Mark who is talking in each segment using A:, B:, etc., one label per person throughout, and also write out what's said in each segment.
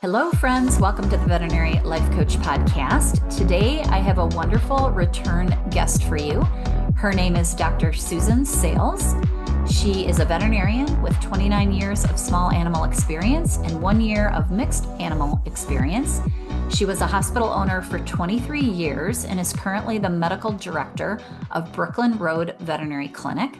A: Hello, friends. Welcome to the Veterinary Life Coach Podcast. Today, I have a wonderful return guest for you. Her name is Dr. Susan Sayles. She is a veterinarian with 29 years of small animal experience and 1 year of mixed animal experience. She was a hospital owner for 23 years and is currently the medical director of Brooklyn Road Veterinary Clinic.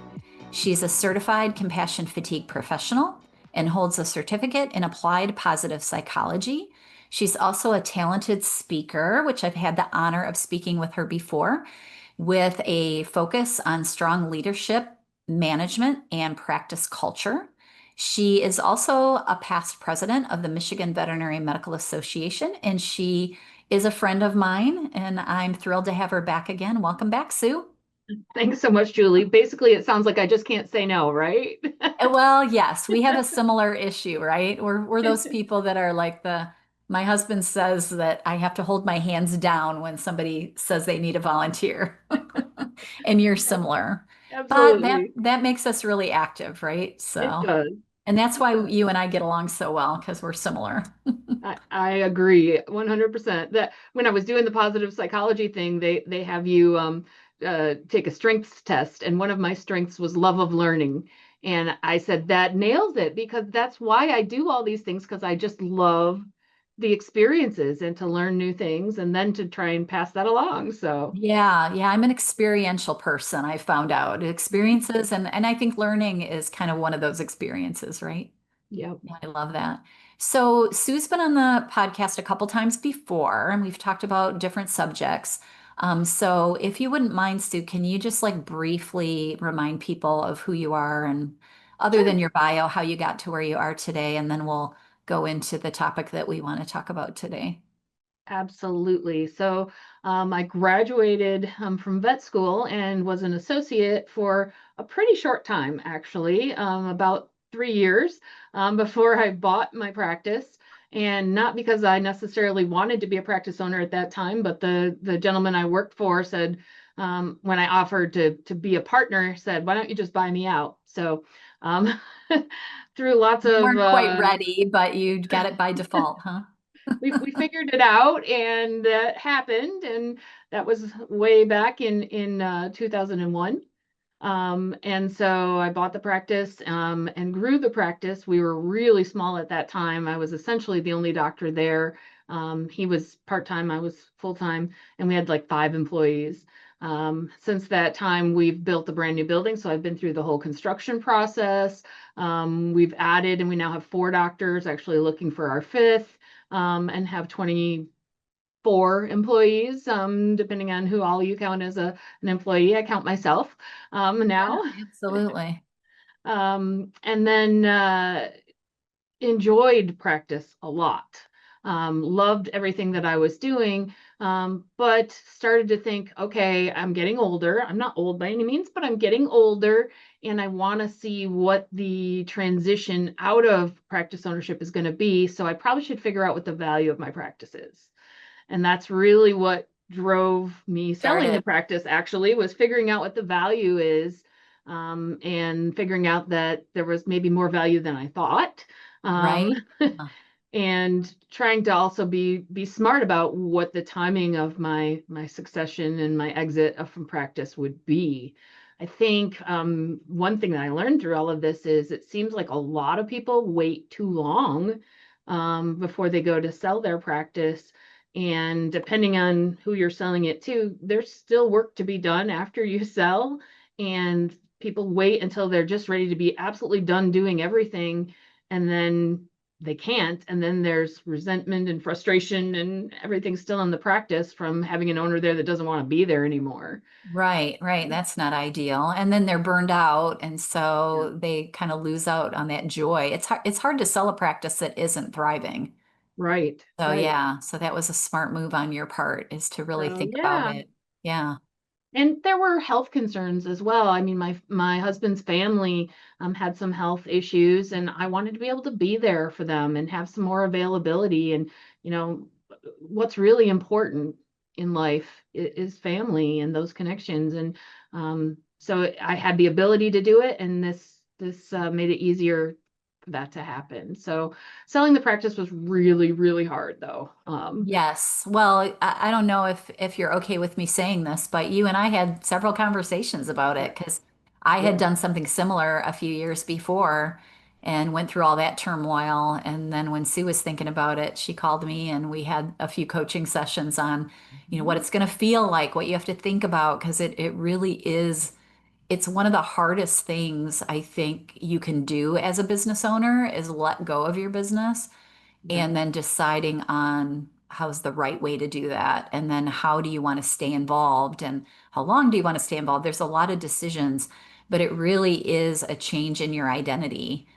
A: She's a certified compassion fatigue professional and holds a certificate in applied positive psychology. She's also a talented speaker, which I've had the honor of speaking with her before, with a focus on strong leadership, management, and practice culture. She is also a past president of the Michigan Veterinary Medical Association, and she is a friend of mine, and I'm thrilled to have her back again. Welcome back, Sue.
B: Thanks so much, Julie. Basically, it sounds like I just can't say no, right?
A: Well, yes, we have a similar issue, right? We're those people that are like my husband says that I have to hold my hands down when somebody says they need a volunteer. And you're similar. But that
B: Absolutely.
A: that makes us really active, right?
B: It
A: So,
B: does.
A: and that's
B: It
A: why
B: does.
A: you and I get along so well because we're similar.
B: I agree 100%. That when I was doing the positive psychology thing, they have you take a strengths test, and one of my strengths was love of learning. And I said that nails it because that's why I do all these things because I just love the experiences and to learn new things and then to try and pass that along. So,
A: Yeah, I'm an experiential person, I found out. Experiences and I think learning is kind of one of those experiences, right?
B: yeah.
A: Yeah, I love that. So, Sue's been on the podcast a couple times before, and we've talked about different subjects. So, if you wouldn't mind, Sue, can you just like briefly remind people of who you are and other than
B: Sure.
A: your bio, how you got to where you are today, and then we'll go into the topic that we want to talk about today.
B: Absolutely. I graduated from vet school and was an associate for a pretty short time, actually, about 3 years before I bought my practice. And not because I necessarily wanted to be a practice owner at that time, but the gentleman I worked for said, when I offered to be a partner, said, "Why don't you just buy me out?" Um, through lots
A: You
B: of
A: weren't quite ready, but you got it by default, huh?
B: we figured it out, and that happened, and that was way back in 2001. And so I bought the practice and grew the practice. We were really small at that time. I was essentially the only doctor there. He was part-time, I was full-time, and we had like 5 employees. Since that time, we've built a brand new building, so I've been through the whole construction process. We've added, and we now have 4 doctors, actually looking for our fifth, and have 24 employees, depending on who all you count as an employee. I count myself
A: Yeah,
B: now.
A: absolutely.
B: And then enjoyed practice a lot. Loved everything that I was doing, but started to think, okay, I'm getting older. I'm not old by any means, but I'm getting older, and I want to see what the transition out of practice ownership is going to be. So I probably should figure out what the value of my practice is. And that's really what drove me selling the
A: Started,
B: practice, actually, was figuring out what the value is, and figuring out that there was maybe more value than I thought. Um,
A: right?
B: and trying to also be smart about what the timing of my succession and my exit from practice would be. I think one thing that I learned through all of this is it seems like a lot of people wait too long before they go to sell their practice. And depending on who you're selling it to, there's still work to be done after you sell. And people wait until they're just ready to be absolutely done doing everything. And then they can't. And then there's resentment and frustration and everything still in the practice from having an owner there that doesn't want to be there anymore.
A: Right. That's not ideal. And then they're burned out, and
B: Yeah.
A: so they kind of lose out on that joy. It's hard to sell a practice that isn't thriving.
B: Right,
A: So
B: right.
A: yeah, so that was a smart move on your part is to really
B: So
A: think about
B: yeah.
A: it. Yeah.
B: And there were health concerns as well. I mean, my husband's family had some health issues, and I wanted to be able to be there for them and have some more availability. And you know, what's really important in life is family and those connections. And so I had the ability to do it, and this made it easier for that to happen. So selling the practice was really, really hard though.
A: Yes. Well, I don't know if you're okay with me saying this, but you and I had several conversations about
B: Yeah.
A: it because I had
B: Yeah.
A: done something similar a few years before and went through all that turmoil. And then when Sue was thinking about it, she called me and we had a few coaching sessions on, what
B: Mhm.
A: it's going to feel like, what you have to think about, because it really is, it's one of the hardest things I think you can do as a business owner is let go of your business
B: Yeah.
A: and then deciding on how's the right way to do that. And then how do you want to stay involved and how long do you want to stay involved? There's a lot of decisions, but it really is a change in your identity.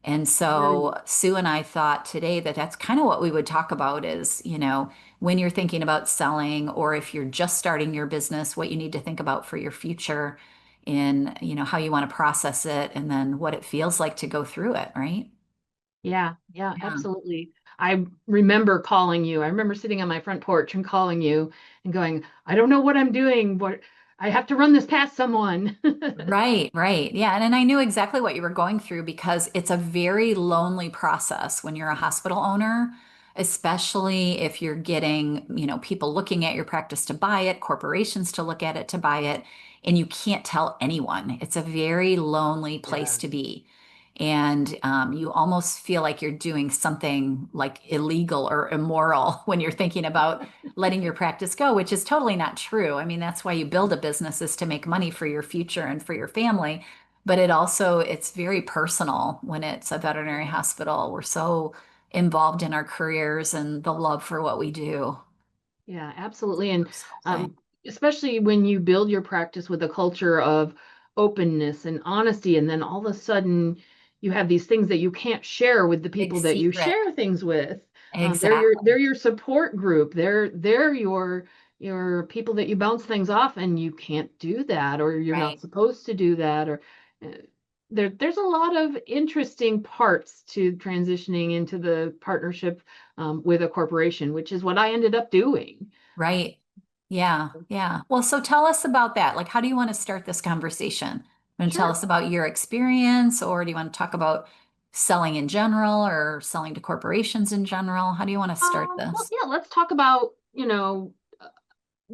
A: And
B: Very.
A: so Sue and I thought today that that's kind of what we would talk about is, when you're thinking about selling or if you're just starting your business, what you need to think about for your future in, how you want to process it and then what it feels like to go through it, right?
B: Yeah, yeah,
A: Yeah.
B: absolutely. I remember calling you. I remember sitting on my front porch and calling you and going, I don't know what I'm doing, but I have to run this past someone.
A: Right, right. Yeah. And I knew exactly what you were going through because it's a very lonely process when you're a hospital owner, especially if you're getting, people looking at your practice to buy it, corporations to look at it to buy it, and you can't tell anyone. It's a very lonely place
B: Yeah.
A: to be. And you almost feel like you're doing something like illegal or immoral when you're thinking about letting your practice go, which is totally not true. I mean, that's why you build a business is to make money for your future and for your family. But it's very personal when it's a veterinary hospital. We're so involved in our careers and the love for what we do.
B: Yeah, absolutely. And
A: Personal thing.
B: um, especially when you build your practice with a culture of openness and honesty, and then all of a sudden you have these things that you can't share with the
A: Big
B: people that you
A: secret.
B: share things with. They're
A: Exactly.
B: your support group. They're your people that you bounce things off, and you can't do that, or you're not
A: Right.
B: supposed to do that, or uh, there's a lot of interesting parts to transitioning into the partnership with a corporation, which is what I ended up doing.
A: Right. Yeah. Yeah. Well, so tell us about that. Like, how do you want to start this conversation? Want to tell
B: Sure.
A: us about your experience, or do you want to talk about selling in general or selling to corporations in general? How do you want to start
B: Well,
A: this?
B: yeah, let's talk about,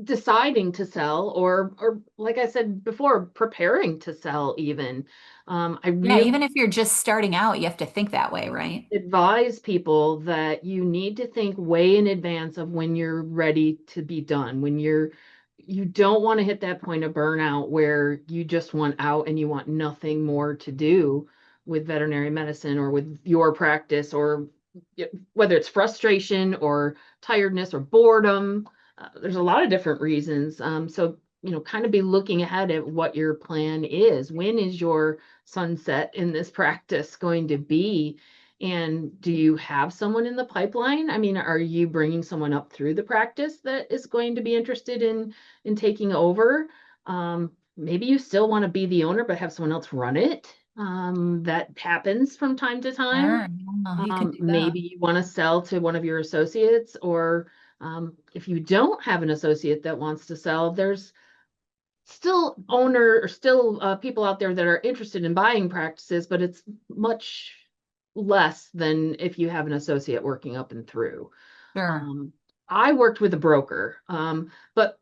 B: deciding to sell or like I said before, preparing to sell even. I
A: Yeah,
B: really
A: even if you're just starting out, you have to think that way, right?
B: advise people that you need to think way in advance of when you're ready to be done, when you don't want to hit that point of burnout where you just want out and you want nothing more to do with veterinary medicine or with your practice, or whether it's frustration or tiredness or boredom. There's a lot of different reasons. So kind of be looking ahead at what your plan is. When is your sunset in this practice going to be? And do you have someone in the pipeline? I mean, are you bringing someone up through the practice that is going to be interested in taking over? Maybe you still want to be the owner, but have someone else run it. That happens from time to time.
A: Sure. Yeah, you can do that.
B: Maybe you want to sell to one of your associates, or if you don't have an associate that wants to sell, there's still people out there that are interested in buying practices, but it's much less than if you have an associate working up and through.
A: Sure.
B: Um, I worked with a broker, but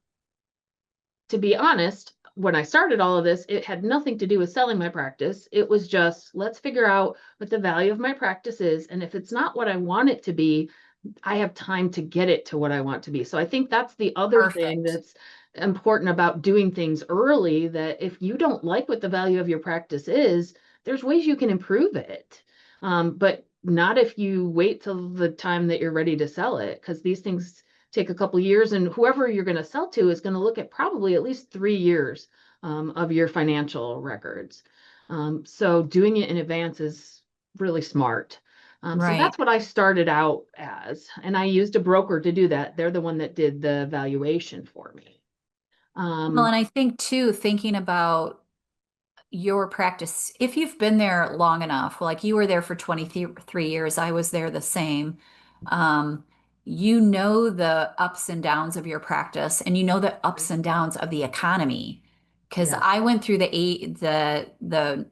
B: to be honest, when I started all of this, it had nothing to do with selling my practice. It was just, let's figure out what the value of my practice is. And if it's not what I want it to be, I have time to get it to what I want to be. So I think that's the other thing
A: Perfect.
B: that's important about doing things early, that if you don't like what the value of your practice is, there's ways you can improve it. But not if you wait till the time that you're ready to sell it, because these things take a couple years, and whoever you're going to sell to is going to look at probably at least 3 years of your financial records. So doing it in advance is really smart. So
A: Right.
B: that's what I started out as, and I used a broker to do that. They're the one that did the valuation for me.
A: Well,
B: Um,
A: and I think too, thinking about your practice, if you've been there long enough, like you were there for 23 years, I was there the same. Um, you know the ups and downs of your practice, and you know the ups and downs of the economy. Because
B: yes.
A: I went through the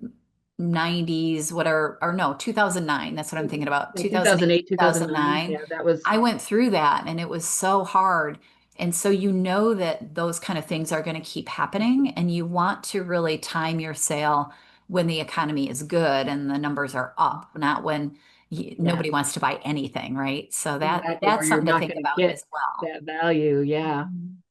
A: 90s, whatever, or no, 2009. That's what I'm thinking about.
B: Yeah,
A: 2008,
B: 2008, 2009.
A: 2009.
B: Yeah, that was,
A: I went through that and it was so hard. And so you know that those kind of things are going to keep happening, and you want to really time your sale when the economy is good and the numbers are up, not when
B: yeah,
A: nobody wants to buy anything, right? So
B: exactly. Where
A: that's
B: you're
A: something to
B: not
A: think
B: going to
A: about
B: get
A: as well.
B: that value. Yeah.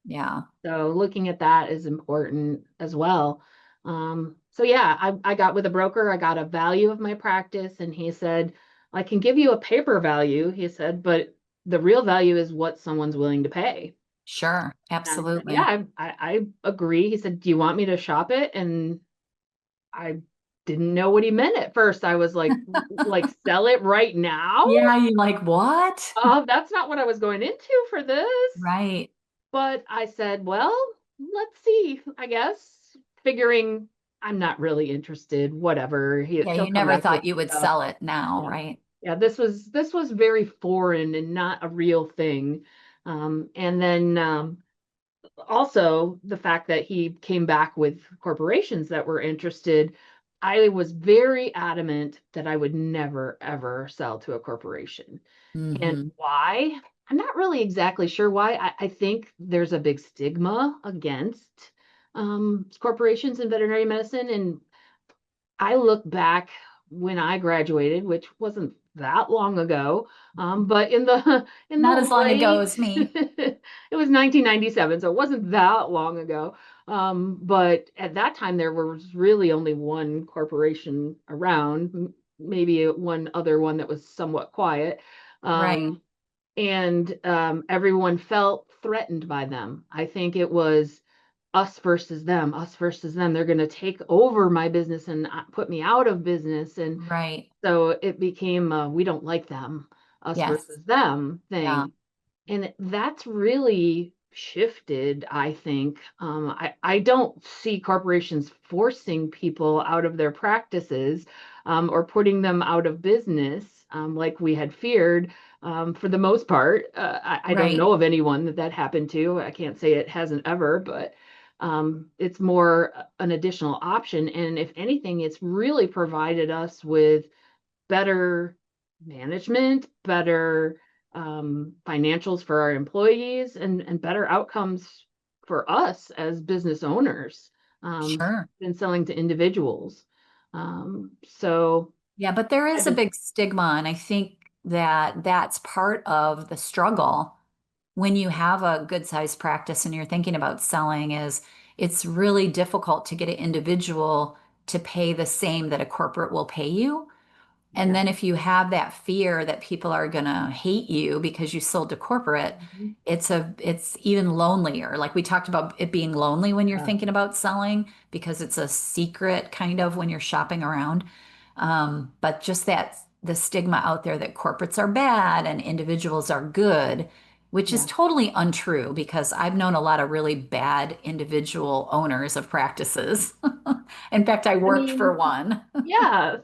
A: Yeah,
B: So looking at that is important as well. So yeah, I got with a broker, I got a value of my practice, and he said, I can give you a paper value, he said, but the real value is what someone's willing to pay.
A: sure,
B: And I said, yeah,
A: absolutely.
B: I agree. He said, do you want me to shop it? And I didn't know what he meant at first. I was like sell it right now?
A: Yeah, you're like, what?
B: That's not what I was going into for this.
A: Right.
B: But I said, well, let's see, I guess, figuring I'm not really interested, whatever.
A: Yeah,
B: He'll
A: you
B: come
A: never
B: back with
A: thought you would
B: stuff.
A: sell it now,
B: Yeah.
A: right?
B: Yeah, this was very foreign and not a real thing. And then also the fact that he came back with corporations that were interested, I was very adamant that I would never ever sell to a corporation. And
A: Hmm.
B: why? I'm not really exactly sure why. I think there's a big stigma against corporations in veterinary medicine. And I look back when I graduated, which wasn't that long ago, but in the in the
A: Not as long ago
B: late,
A: as me.
B: it was 1997, so it wasn't that long ago. But at that time, there was really only one corporation around, maybe one other one that was somewhat quiet.
A: Right,
B: Um, and everyone felt threatened by them. I think it was us versus them, us versus them. They're going to take over my business and put me out of business. And
A: right.
B: so it became we don't like them, us
A: Yes.
B: versus them
A: Yeah,
B: thing. And that's really shifted, I think. I don't see corporations forcing people out of their practices or putting them out of business like we had feared. For the most part, I don't
A: right.
B: know of anyone that happened to. I can't say it hasn't ever, but it's more an additional option. And if anything, it's really provided us with better management, better financials for our employees, and better outcomes for us as business owners
A: Sure.
B: than selling to individuals. So
A: Yeah, but there
B: I've
A: is a
B: been,
A: big stigma, and I think that that's part of the struggle when you have a good sized practice and you're thinking about selling is it's really difficult to get an individual to pay the same that a corporate will pay you. And
B: yeah.
A: then if you have that fear that people are gonna hate you because you sold to corporate,
B: Mhm.
A: it's even lonelier. Like we talked about it being lonely when you're
B: Yeah,
A: thinking about selling because it's a secret kind of when you're shopping around. But just that the stigma out there that corporates are bad and individuals are good, which is
B: yeah.
A: totally untrue because I've known a lot of really bad individual owners of practices. In fact, I
B: I
A: worked for
B: mean,
A: one.
B: yeah,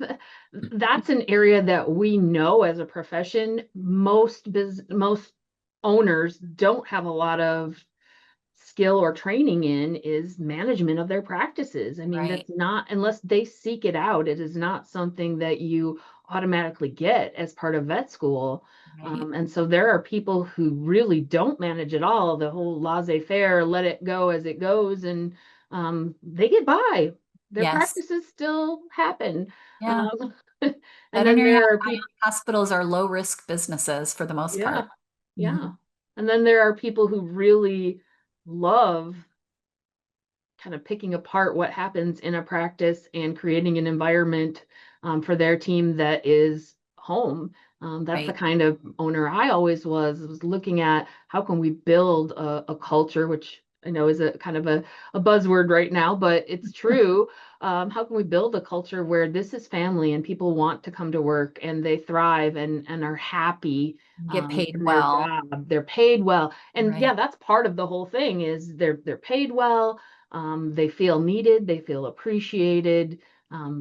B: that's an area that we know as a profession. Most owners don't have a lot of skill or training in is management of their practices. I mean,
A: Right,
B: that's not, unless they seek it out, it is not something that you automatically get as part of vet school.
A: right.
B: And so there are people who really don't manage at all, the whole laissez-faire, let it go as it goes, and they get by. Their
A: Yes.
B: practices still happen.
A: Yeah.
B: Um, and then
A: Veterinary
B: there are people,
A: hospitals are low risk businesses for the most part.
B: yeah, yeah.
A: Mhm.
B: And then there are people who really love kind of picking apart what happens in a practice and creating an environment for their team that is home. That's the
A: Right.
B: kind of owner I always was looking at how can we build a culture, which I know is a kind of a buzzword right now, but it's true. How can we build a culture where this is family and people want to come to work and they thrive and are happy
A: Get paid
B: in their
A: well.
B: job, they're paid well, and yeah,
A: Right.
B: that's part of the whole thing is they're paid well, they feel needed, they feel appreciated,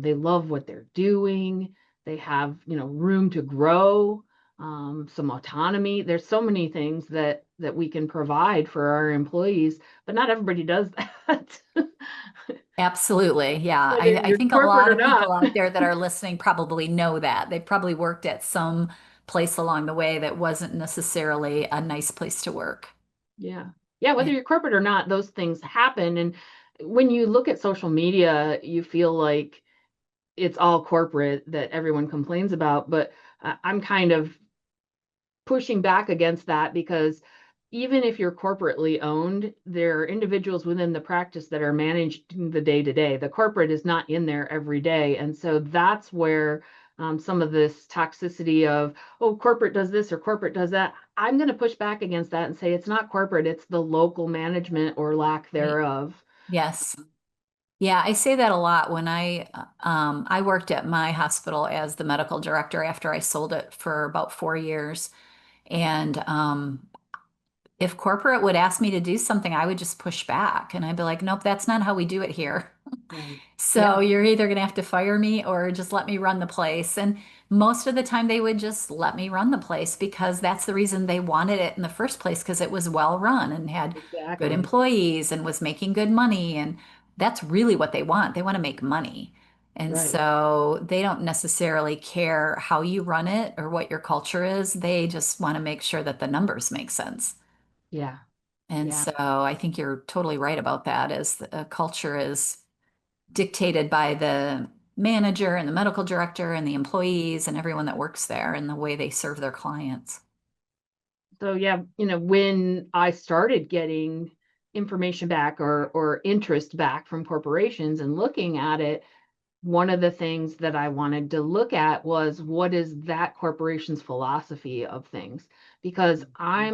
B: they love what they're doing, they have, room to grow. some autonomy. There's so many things that we can provide for our employees, but not everybody does that.
A: Absolutely. Yeah.
B: Whether
A: I
B: you're
A: think a
B: corporate
A: lot
B: or
A: of
B: not.
A: people out there that are listening probably know that. They probably worked at some place along the way that wasn't necessarily a nice place to work.
B: Yeah. Yeah,
A: Yeah.
B: whether you're corporate or not, those things happen. And when you look at social media, you feel like it's all corporate that everyone complains about. But I'm kind of pushing back against that, because even if you're corporately owned, there are individuals within the practice that are managing the day to day. The corporate is not in there every day. And so that's where some of this toxicity of, oh, corporate does this or corporate does that. I'm going to push back against that and say it's not corporate, it's the local management or lack
A: Right.
B: thereof.
A: Yes. Yeah, I say that a lot when I worked at my hospital as the medical director after I sold it for about 4 years. And if corporate would ask me to do something, I would just push back and I'd be like, nope, that's not how we do it here.
B: Right.
A: So
B: Yeah.
A: you're either going to have to fire me or just let me run the place. And most of the time they would just let me run the place because that's the reason they wanted it in the first place, because it was well run and had good
B: Exactly.
A: employees and was making good money. And that's really what they want. They want to make money. And
B: Right.
A: so they don't necessarily care how you run it or what your culture is. They just want to make sure that the numbers make sense.
B: Yeah.
A: And
B: Yeah.
A: so I think you're totally right about that, as the culture is dictated by the manager and the medical director and the employees and everyone that works there and the way they serve their clients.
B: So yeah, when I started getting information back or interest back from corporations and looking at it, one of the things that I wanted to look at was, what is that corporation's philosophy of things? Because I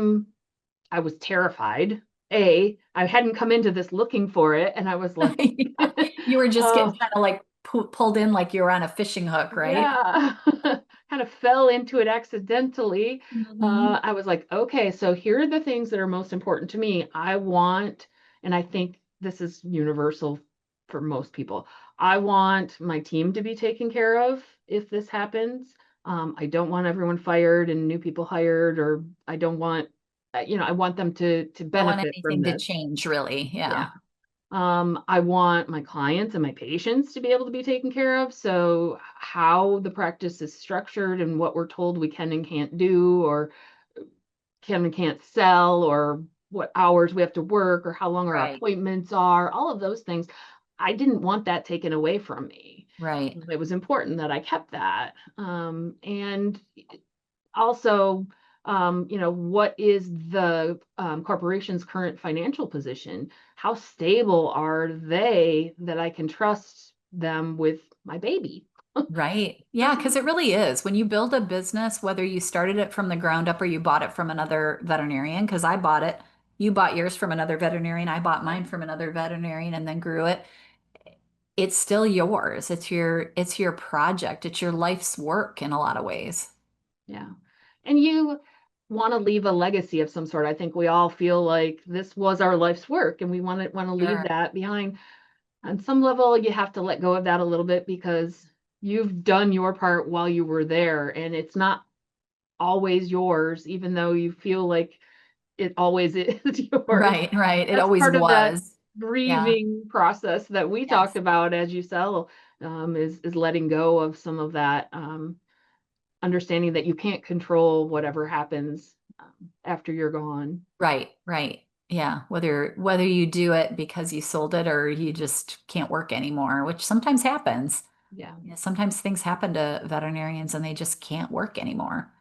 B: was terrified. I hadn't come into this looking for it, and I was like,
A: Yeah. You were just getting
B: oh,
A: kind of like pulled in like you were on a fishing hook, right?
B: yeah, kind of fell into it accidentally.
A: Hmm.
B: I was like, okay, so here are the things that are most important to me. And I think this is universal for most people. I want my team to be taken care of if this happens. I don't want everyone fired and new people hired, or I don't want, I want them to
A: Don't want
B: benefit from
A: anything to
B: this.
A: change, really.
B: Yeah.
A: Yeah.
B: I want my clients and my patients to be able to be taken care of. So how the practice is structured and what we're told we can and can't do, or can and can't sell, or what hours we have to work, or how long our
A: Right.
B: appointments are, all of those things. I didn't want that taken away from me.
A: Right.
B: It was important that I kept that. And also, what is the corporation's current financial position? How stable are they that I can trust them with my baby?
A: Right. Yeah, because it really is. When you build a business, whether you started it from the ground up or you bought it from another veterinarian, because I bought it, you bought yours from another veterinarian, I bought
B: Yeah.
A: mine from another veterinarian and then grew it. It's still yours. It's your project. It's your life's work in a lot of ways.
B: Yeah. And you want to leave a legacy of some sort. I think we all feel like this was our life's work and we want to leave
A: Sure.
B: that behind. On some level, you have to let go of that a little bit, because you've done your part while you were there, and it's not always yours, even though you feel like it always is yours.
A: Right, right. It
B: That's
A: always
B: part of that
A: was. Yeah.
B: grieving process that we talked
A: Yes.
B: about as you sell, is letting go of some of that, understanding that you can't control whatever happens after you're gone.
A: Right, right. Yeah. Whether you do it because you sold it or you just can't work anymore, which sometimes happens.
B: Yeah.
A: Yeah, sometimes things happen to veterinarians and they just can't work anymore,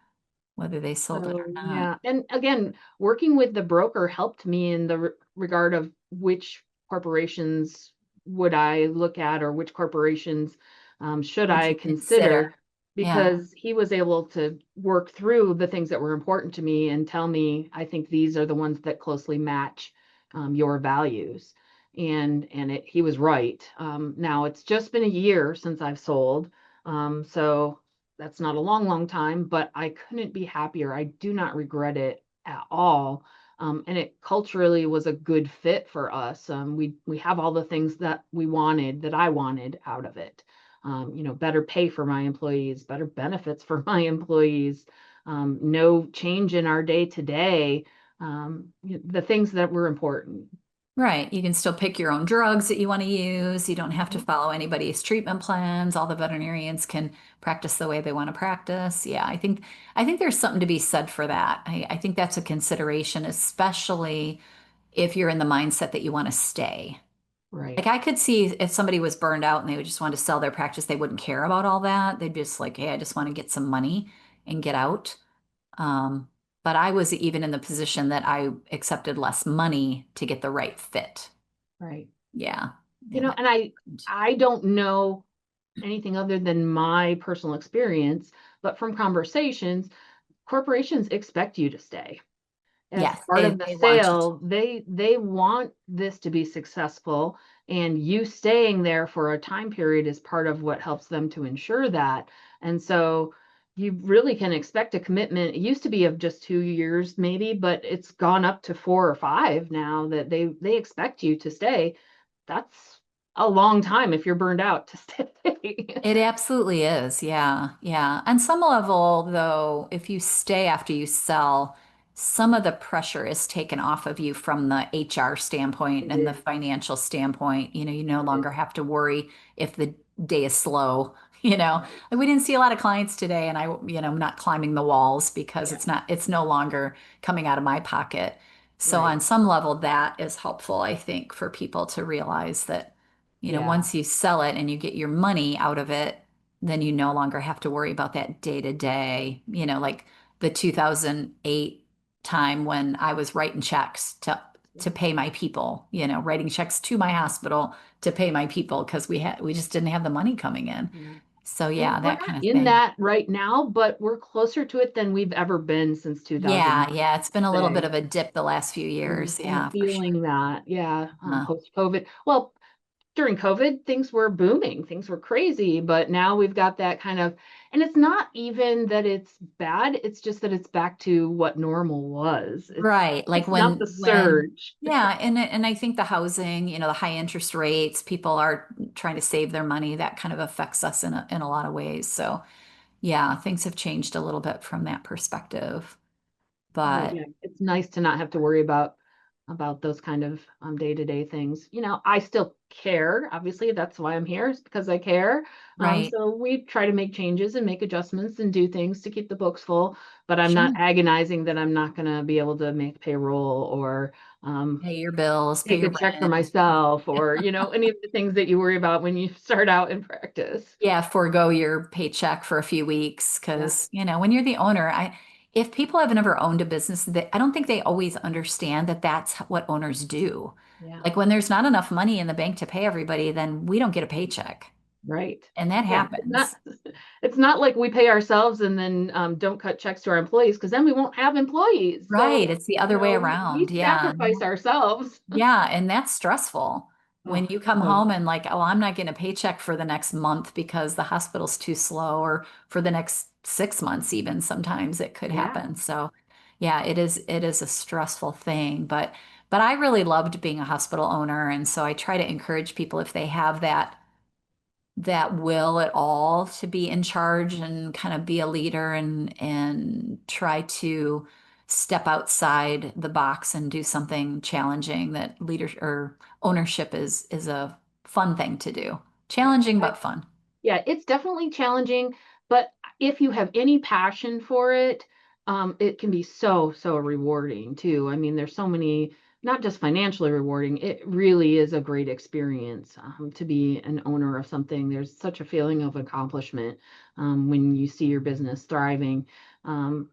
A: whether they sold it or
B: So
A: not.
B: yeah, and again, working with the broker helped me in the regard of which corporations would I look at, or which corporations should
A: Would
B: I
A: you consider?
B: consider,
A: Yeah,
B: because he was able to work through the things that were important to me and tell me, I think these are the ones that closely match your values. And he was right. Now it's just been a year since I've sold, so that's not a long, long time, but I couldn't be happier. I do not regret it at all. And it culturally was a good fit for us. We have all the things that we wanted, that I wanted out of it. Better pay for my employees, better benefits for my employees, no change in our day to day, the things that were important.
A: Right. You can still pick your own drugs that you want to use. You don't have to
B: Mhm.
A: follow anybody's treatment plans. All the veterinarians can practice the way they want to practice. Yeah, I think there's something to be said for that. I think that's a consideration, especially if you're in the mindset that you want to stay.
B: Right.
A: Like I could see if somebody was burned out and they would just want to sell their practice, they wouldn't care about all that. They'd just like, hey, I just want to get some money and get out. Um, but I was even in the position that I accepted less money to get the right fit.
B: Right.
A: Yeah.
B: You
A: Yeah,
B: know,
A: that
B: and I don't know anything other than my personal experience, but from conversations, corporations expect you to stay. As
A: yes,
B: part of the
A: they want you to.
B: sale, they want this to be successful, and you staying there for a time period is part of what helps them to ensure that. And so you really can expect a commitment. It used to be of just 2 years maybe, but it's gone up to 4 or 5 now that they expect you to stay. That's a long time if you're burned out to stay.
A: It absolutely is. Yeah. Yeah. On some level, though, if you stay after you sell, some of the pressure is taken off of you from the HR standpoint
B: It
A: and the
B: is.
A: financial standpoint. You no
B: It is.
A: longer have to worry if the day is slow. You know,
B: Right.
A: like we didn't see a lot of clients today, and I'm not climbing the walls because
B: Yeah.
A: it's no longer coming out of my pocket. So
B: Right.
A: on some level, that is helpful, I think, for people to realize that
B: Yeah.
A: once you sell it and you get your money out of it, then you no longer have to worry about that day to day, like the 2008 time when I was writing checks to pay my people, writing checks to my hospital to pay my people because we just didn't have the money coming in.
B: Yeah.
A: So
B: And
A: yeah,
B: we're
A: that
B: not
A: kind of
B: in
A: thing.
B: that right now, but we're closer to it than we've ever been since
A: Yeah,
B: 2009,
A: yeah, it's been a little bit
B: say.
A: of a dip the last few
B: And
A: years.
B: I'm
A: Yeah, for sure.
B: feeling that, yeah,
A: Uh,
B: post-COVID. Well, during COVID, things were booming, things were crazy, but now we've got that kind of, and it's not even that it's bad, it's just that it's back to what normal was.
A: Right. Like
B: It's not the
A: when
B: surge.
A: yeah, and I think the housing, the high interest rates, people are trying to save their money. That kind of affects us in a lot of ways. So yeah, things have changed a little bit from that perspective.
B: But
A: But
B: yeah, it's nice to not have to worry about those kind of day-to-day things. I still care. Obviously, that's why I'm here, is because I care.
A: right,
B: So we try to make changes and make adjustments and do things to keep the books full, but I'm not
A: sure.
B: agonizing that I'm not going to be able to make payroll or
A: Pay your bills, pay
B: take
A: your
B: a check for
A: rent.
B: myself or, any of the things that you worry about when you start out in practice.
A: Yeah, forego your paycheck for a few weeks
B: Yeah.
A: because, when you're the owner, if people have never owned a business, I don't think they always understand that that's what owners do.
B: Yeah.
A: Like when there's not enough money in the bank to pay everybody, then we don't get a paycheck.
B: Right.
A: And that
B: Yeah. It's not
A: happens.
B: it's not like we pay ourselves and then don't cut checks to our employees because then we won't have employees. So,
A: Right. It's the other way around.
B: we
A: Yeah.
B: sacrifice ourselves.
A: Yeah, and that's stressful when
B: Oh,
A: you come
B: so
A: home and like, oh, I'm not getting a paycheck for the next month because the hospital's too slow, or for the next 6 months, even sometimes it could
B: yeah.
A: happen. So yeah, it is a stressful thing. But I really loved being a hospital owner. And so I try to encourage people if they have that will at all to be in charge and kind of be a leader and try to step outside the box and do something challenging. That leader or ownership is a fun thing to do.
B: Yeah.
A: Challenging but fun.
B: Yeah, it's definitely challenging, but if you have any passion for it, it can be so, so rewarding too. I mean, there's so many, not just financially rewarding, it really is a great experience to be an owner of something. There's such a feeling of accomplishment when you see your business thriving. Um,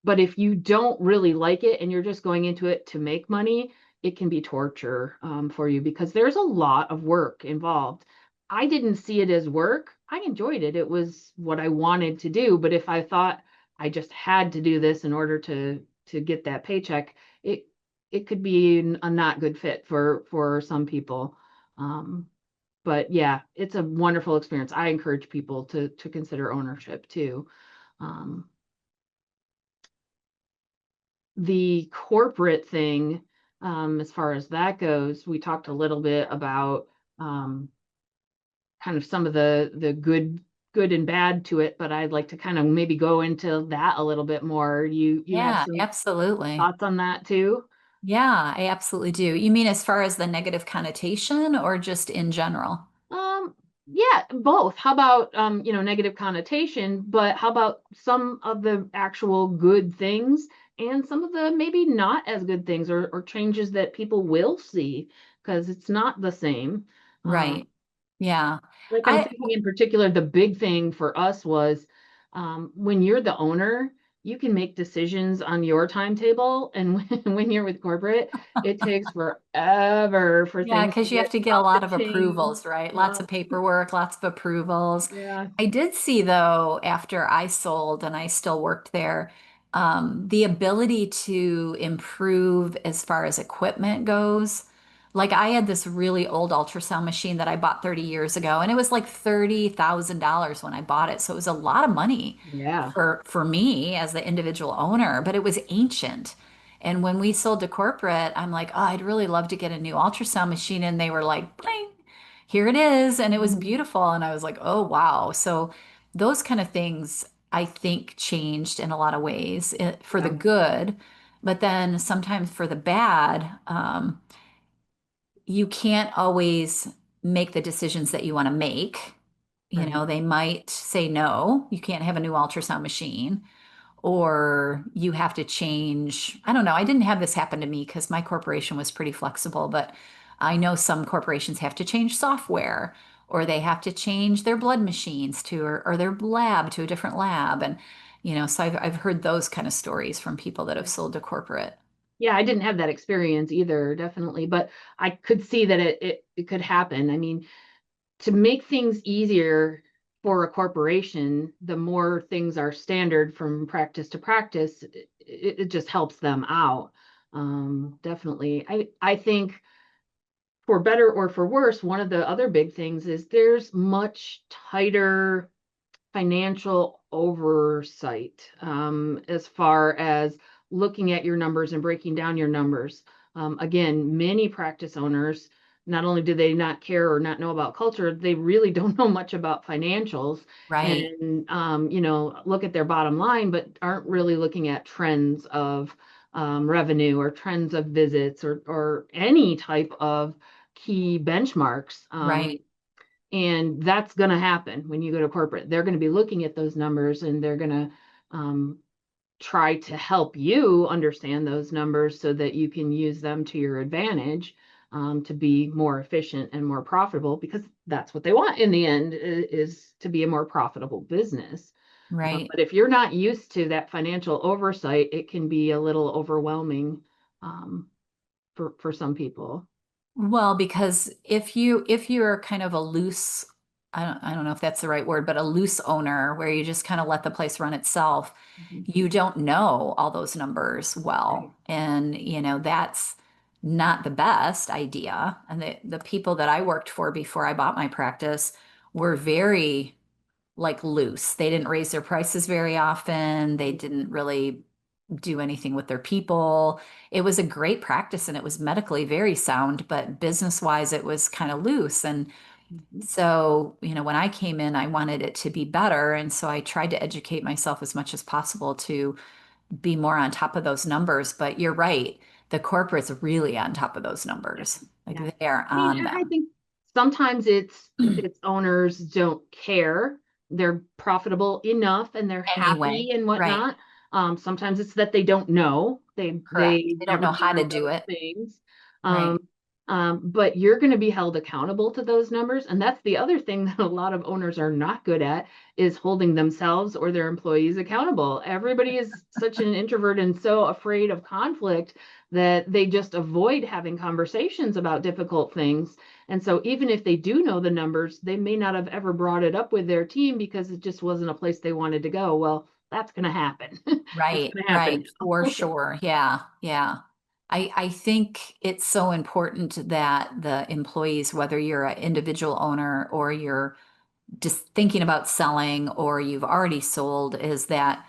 B: but if you don't really like it and you're just going into it to make money, it can be torture for you because there's a lot of work involved. I didn't see it as work. I enjoyed it. It was what I wanted to do. But if I thought I just had to do this in order to get that paycheck, it could be a not good fit for some people. Um, but yeah, it's a wonderful experience. I encourage people to consider ownership too. Um, the corporate thing, as far as that goes, we talked a little bit about um, kind of some of the good good and bad to it, but I'd like to kind of maybe go into that a little bit more. You have
A: Yeah,
B: some
A: absolutely.
B: thoughts on that too?
A: Yeah, I absolutely do. You mean as far as the negative connotation or just in general?
B: Um, yeah, both. How about negative connotation, but how about some of the actual good things and some of the maybe not as good things or changes that people will see because it's not the same. Um,
A: Right. Yeah.
B: like I'm
A: I
B: thinking in particular, the big thing for us was when you're the owner, you can make decisions on your timetable, and when you're with corporate, it takes forever for
A: Yeah,
B: things to
A: because you have
B: get
A: to get a
B: up the
A: lot of
B: chain.
A: approvals, right? Lots
B: Yeah,
A: of paperwork, lots of approvals.
B: yeah,
A: I did see, though, after I sold and I still worked there, the ability to improve as far as equipment goes. Like I had this really old ultrasound machine that I bought 30 years ago, and it was like $30,000 when I bought it. So it was a lot of money
B: yeah.
A: for me as the individual owner, but it was ancient. And when we sold to corporate, I'm like, oh, I'd really love to get a new ultrasound machine. And they were like, bling, here it is. And it was
B: Mhm.
A: beautiful. And I was like, oh, wow. So those kind of things I think changed in a lot of ways for the
B: Yeah,
A: good. But then sometimes for the bad, you can't always make the decisions that you want to make. You
B: right.
A: know, they might say, no, you can't have a new ultrasound machine or you have to change. I don't know. I didn't have this happen to me because my corporation was pretty flexible, but I know some corporations have to change software or they have to change their blood machines to or their lab to a different lab. And, so I've heard those kind of stories from people that have sold to corporate.
B: Yeah, I didn't have that experience either, definitely, but I could see that it could happen. I mean, to make things easier for a corporation, the more things are standard from practice to practice, it just helps them out. Definitely. I think for better or for worse, one of the other big things is there's much tighter financial oversight as far as looking at your numbers and breaking down your numbers. Again, many practice owners, not only do they not care or not know about culture, they really don't know much about financials
A: Right,
B: and, look at their bottom line, but aren't really looking at trends of revenue or trends of visits or any type of key benchmarks.
A: right,
B: And that's going to happen when you go to corporate. They're going to be looking at those numbers and they're going to um, try to help you understand those numbers so that you can use them to your advantage to be more efficient and more profitable because that's what they want in the end is to be a more profitable business.
A: right.
B: But if you're not used to that financial oversight, it can be a little overwhelming um, for some people.
A: Well, because if you're kind of a loose, I don't know if that's the right word, but a loose owner where you just kind of let the place run itself,
B: Mhm.
A: you don't know all those numbers
B: Right.
A: well. And that's not the best idea. And the people that I worked for before I bought my practice were very like loose. They didn't raise their prices very often. They didn't really do anything with their people. It was a great practice and it was medically very sound, but business wise, it was kind of loose. And
B: Mhm.
A: so, when I came in, I wanted it to be better. And so I tried to educate myself as much as possible to be more on top of those numbers. But you're right, the corporate's really on top of those
B: Yeah.
A: numbers. Like
B: Yeah.
A: they're
B: I mean,
A: on
B: I
A: them.
B: think sometimes it's owners don't care. They're profitable enough and they're
A: Anyway,
B: happy and
A: right,
B: whatnot. Sometimes it's that they don't know.
A: correct.
B: They
A: They don't
B: never
A: know how to
B: learned
A: do
B: those
A: it.
B: things.
A: Right,
B: Um, but you're going to be held accountable to those numbers. And that's the other thing that a lot of owners are not good at is holding themselves or their employees accountable. Everybody is such an introvert and so afraid of conflict that they just avoid having conversations about difficult things. And so even if they do know the numbers, they may not have ever brought it up with their team because it just wasn't a place they wanted to go. Well, that's going to happen. It's
A: right,
B: going to happen
A: right, for
B: now.
A: sure. Yeah, yeah. I think it's so important that the employees, whether you're an individual owner or you're just thinking about selling or you've already sold, is that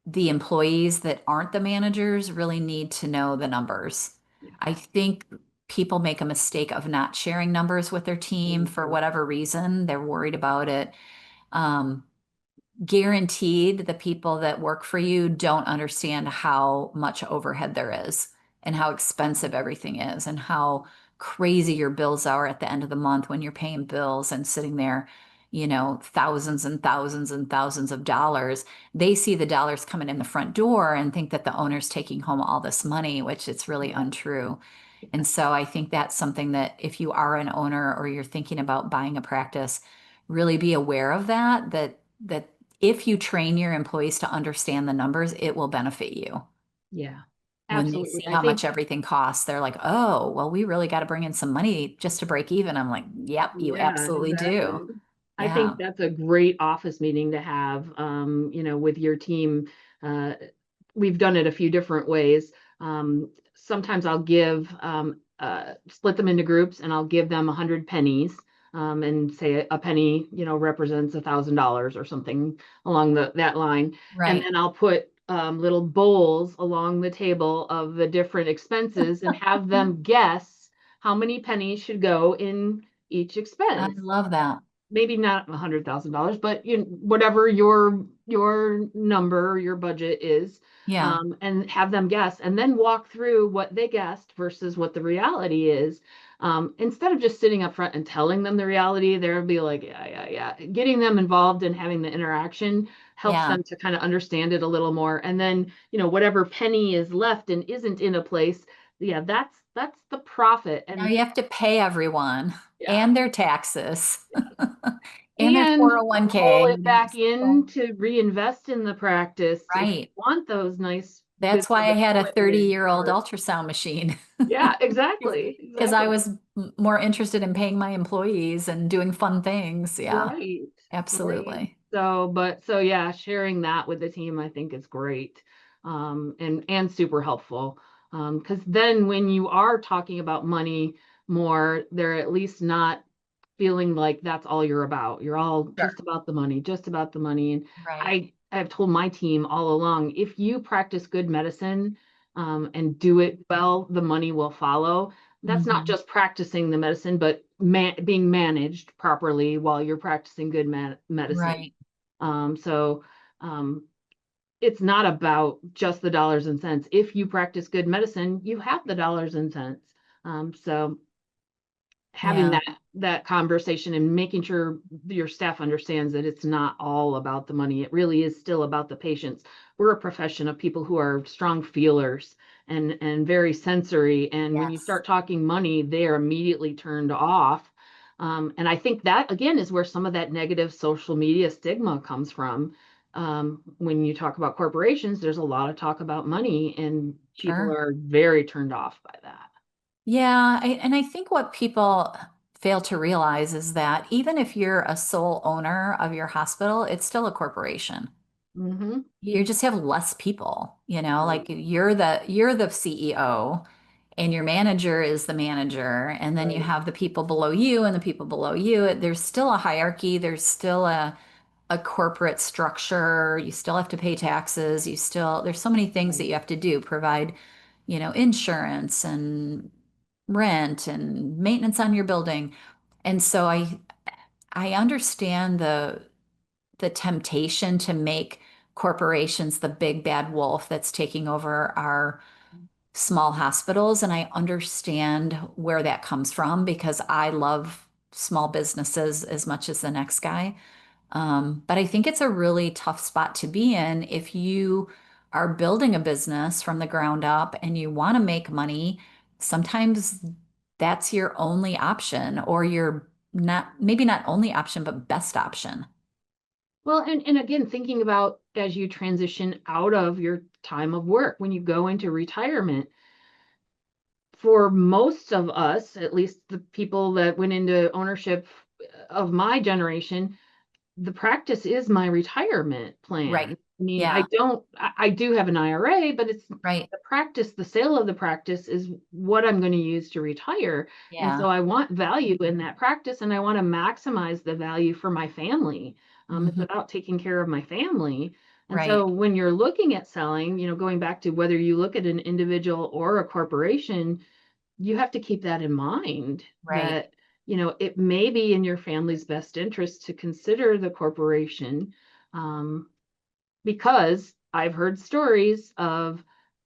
A: the employees that aren't the managers really need to know the numbers.
B: Yeah.
A: I think people make a mistake of not sharing numbers with their team for
B: Mhm.
A: whatever reason. They're worried about it. Um, Guaranteed the people that work for you don't understand how much overhead there is and how expensive everything is and how crazy your bills are at the end of the month when you're paying bills and sitting there, thousands and thousands and thousands of dollars. They see the dollars coming in the front door and think that the owner's taking home all this money, which it's really untrue. And so I think that's something that if you are an owner or you're thinking about buying a practice, really be aware of that if you train your employees to understand the numbers, it will benefit you.
B: Yeah,
A: When they
B: absolutely.
A: see
B: I
A: how
B: think,
A: much everything costs, they're like, oh, well, we really got to bring in some money just to break even. I'm like, yep, you
B: yeah,
A: absolutely
B: exactly.
A: do.
B: I
A: Yeah.
B: think that's a great office meeting to have, with your team. Uh, we've done it a few different ways. Sometimes I'll split them into groups and I'll give them 100 pennies, and say a penny, represents $1,000 or something along that line. And
A: Right.
B: then I'll put little bowls along the table of the different expenses and have them guess how many pennies should go in each
A: I
B: expense.
A: love that.
B: Maybe not $100,000, but whatever your number, your budget is,
A: Yeah.
B: and have them guess, and then walk through what they guessed versus what the reality is. Instead of just sitting up front and telling them the reality, they'll be like, yeah, yeah, yeah. Getting them involved and having the interaction helps
A: Yeah.
B: them to kind of understand it a little more. And then, whatever penny is left and isn't in a place, yeah, that's the profit.
A: Now
B: And
A: you have to pay everyone
B: yeah.
A: and their taxes and their
B: And roll
A: 401k.
B: it back in to reinvest in the practice if you
A: Right.
B: want those nice
A: That's
B: bits of
A: why I had a
B: equipment
A: 30-year-old
B: or
A: ultrasound machine.
B: yeah, exactly,
A: Because I
B: exactly.
A: was more interested in paying my employees and doing fun things. Yeah,
B: Right, right.
A: absolutely.
B: So yeah, sharing that with the team I think is great, and super helpful. Because then when you are talking about money more, they're at least not feeling like that's all you're about. You're all
A: Sure.
B: just about the money, just about the money. And
A: Right.
B: I've told my team all along, if you practice good medicine, and do it well, the money will follow. That's not
A: Hmm.
B: just practicing the medicine, but being managed properly while you're practicing good medicine.
A: Right.
B: So um, it's not about just the dollars and cents. If you practice good medicine, you have the dollars and cents. So having
A: Yeah.
B: that conversation and making sure your staff understands that it's not all about the money. It really is still about the patients. We're a profession of people who are strong feelers and very sensory. And when you
A: Yes.
B: start talking money, they are immediately turned off. And I think that again is where some of that negative social media stigma comes from. When you talk about corporations, there's a lot of talk about money, and people
A: Sure.
B: are very turned off by that.
A: Yeah. And I think what people fail to realize is that even if you're a sole owner of your hospital, it's still a corporation.
B: Hmm.
A: You just have less people, like
B: Right,
A: you're the CEO and your manager is the manager, and then you
B: right.
A: have the people below you and the people below you. There's still a hierarchy, there's still a corporate structure. You still have to pay taxes. There's so many things that
B: Right.
A: you have to do, provide, insurance and rent and maintenance on your building. And so I understand the temptation to make corporations the big bad wolf that's taking over our small hospitals. And I understand where that comes from because I love small businesses as much as the next guy. But I think it's a really tough spot to be in if you are building a business from the ground up and you want to make money. Sometimes that's your only option, or your not, maybe not only option, but best option.
B: Well, and again, thinking about as you transition out of your time of work, when you go into retirement, for most of us, at least the people that went into ownership of my generation, the practice is my retirement
A: Right.
B: plan. I mean,
A: Yeah.
B: I do have an IRA, but it's
A: Right.
B: the practice, the sale of the practice is what I'm going to use to retire. And
A: Yeah.
B: so I want value in that practice and I want to maximize the value for my family. It's
A: Hmm.
B: about taking care of my family. And so
A: Right.
B: when you're looking at selling, going back to whether you look at an individual or a corporation, you have to keep that in mind
A: Right.
B: that it may be in your family's best interest to consider the corporation, um, because I've heard stories of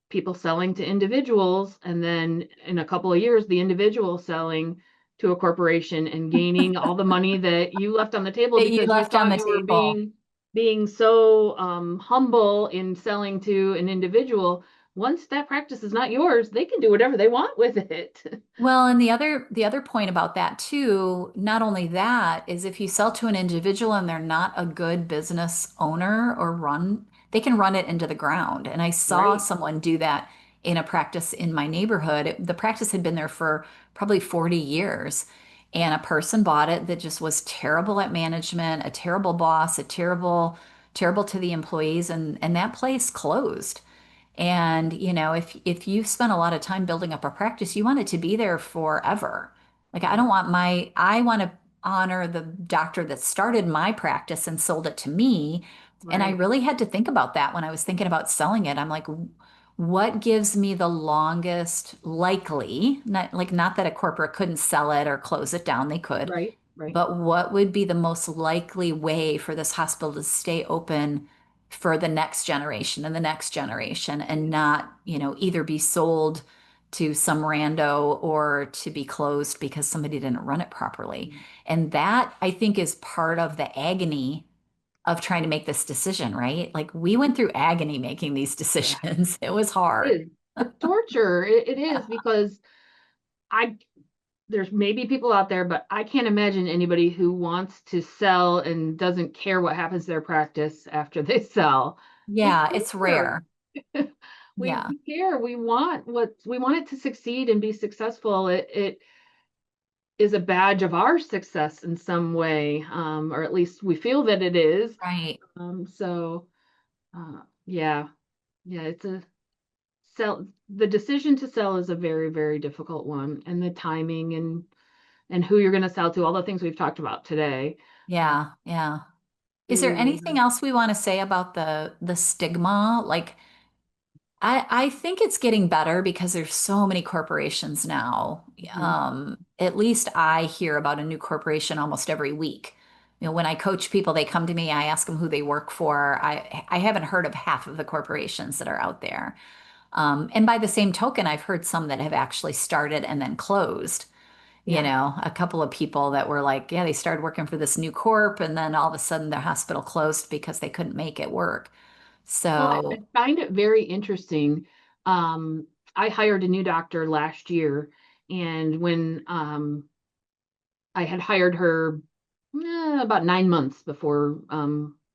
B: people selling to individuals, and then in a couple of years, the individual selling to a corporation and gaining all the money that you left on the table
A: That you
B: because you
A: left on
B: thought
A: the
B: you were
A: table.
B: being so humble in selling to an individual. Once that practice is not yours, they can do whatever they want with it.
A: Well, and the other point about that too, not only that, is if you sell to an individual and they're not a good business owner or they can run it into the ground. And I saw
B: Right.
A: someone do that in a practice in my neighborhood. The practice had been there for probably 40 years. And a person bought it that just was terrible at management, a terrible boss, terrible to the employees, and that place closed. And, if you've spent a lot of time building up a practice, you want it to be there forever. Like,
B: Yeah.
A: I want to honor the doctor that started my practice and sold it to me. And I
B: Right.
A: really had to think about that when I was thinking about selling it. I'm like, what gives me the longest likely, not that a corporate couldn't sell it or close it down, they could,
B: Right. Right.
A: but what would be the most likely way for this hospital to stay open for the next generation and the next generation and not, either be sold to some rando or to be closed because somebody didn't run it properly. And that I think is part of the agony of trying to make this decision, right? Like we went through agony making these
B: Yeah.
A: decisions. It was
B: It
A: hard.
B: is. It's torture. It
A: Yeah.
B: is because I there's maybe people out there, but I can't imagine anybody who wants to sell and doesn't care what happens to their practice after they sell. We
A: Yeah, it's
B: care.
A: rare. Yeah.
B: We care. We want it to succeed and be successful. It is a badge of our success in some way, or at least we feel that it is.
A: Right.
B: So yeah, yeah, it's a sell. The decision to sell is a very, very difficult one, and the timing and who you're going to sell to, all the things we've talked about today. Uh,
A: Yeah. Yeah. Is there
B: really, really
A: anything
B: hard.
A: else we want to say about the stigma? Like I think it's getting better because there's so many corporations now.
B: Mhm.
A: At least I hear about a new corporation almost every week. When I coach people, they come to me, I ask them who they work for. I haven't heard of half of the corporations that are out there. And by the same token, I've heard some that have actually started and then closed.
B: Yeah.
A: A couple of people that were like, yeah, they started working for this new corp, and then all of a sudden their hospital closed because they couldn't make it work.
B: Well, I
A: So,
B: find it very interesting. I hired a new doctor last year, and when I had hired her about 9 months before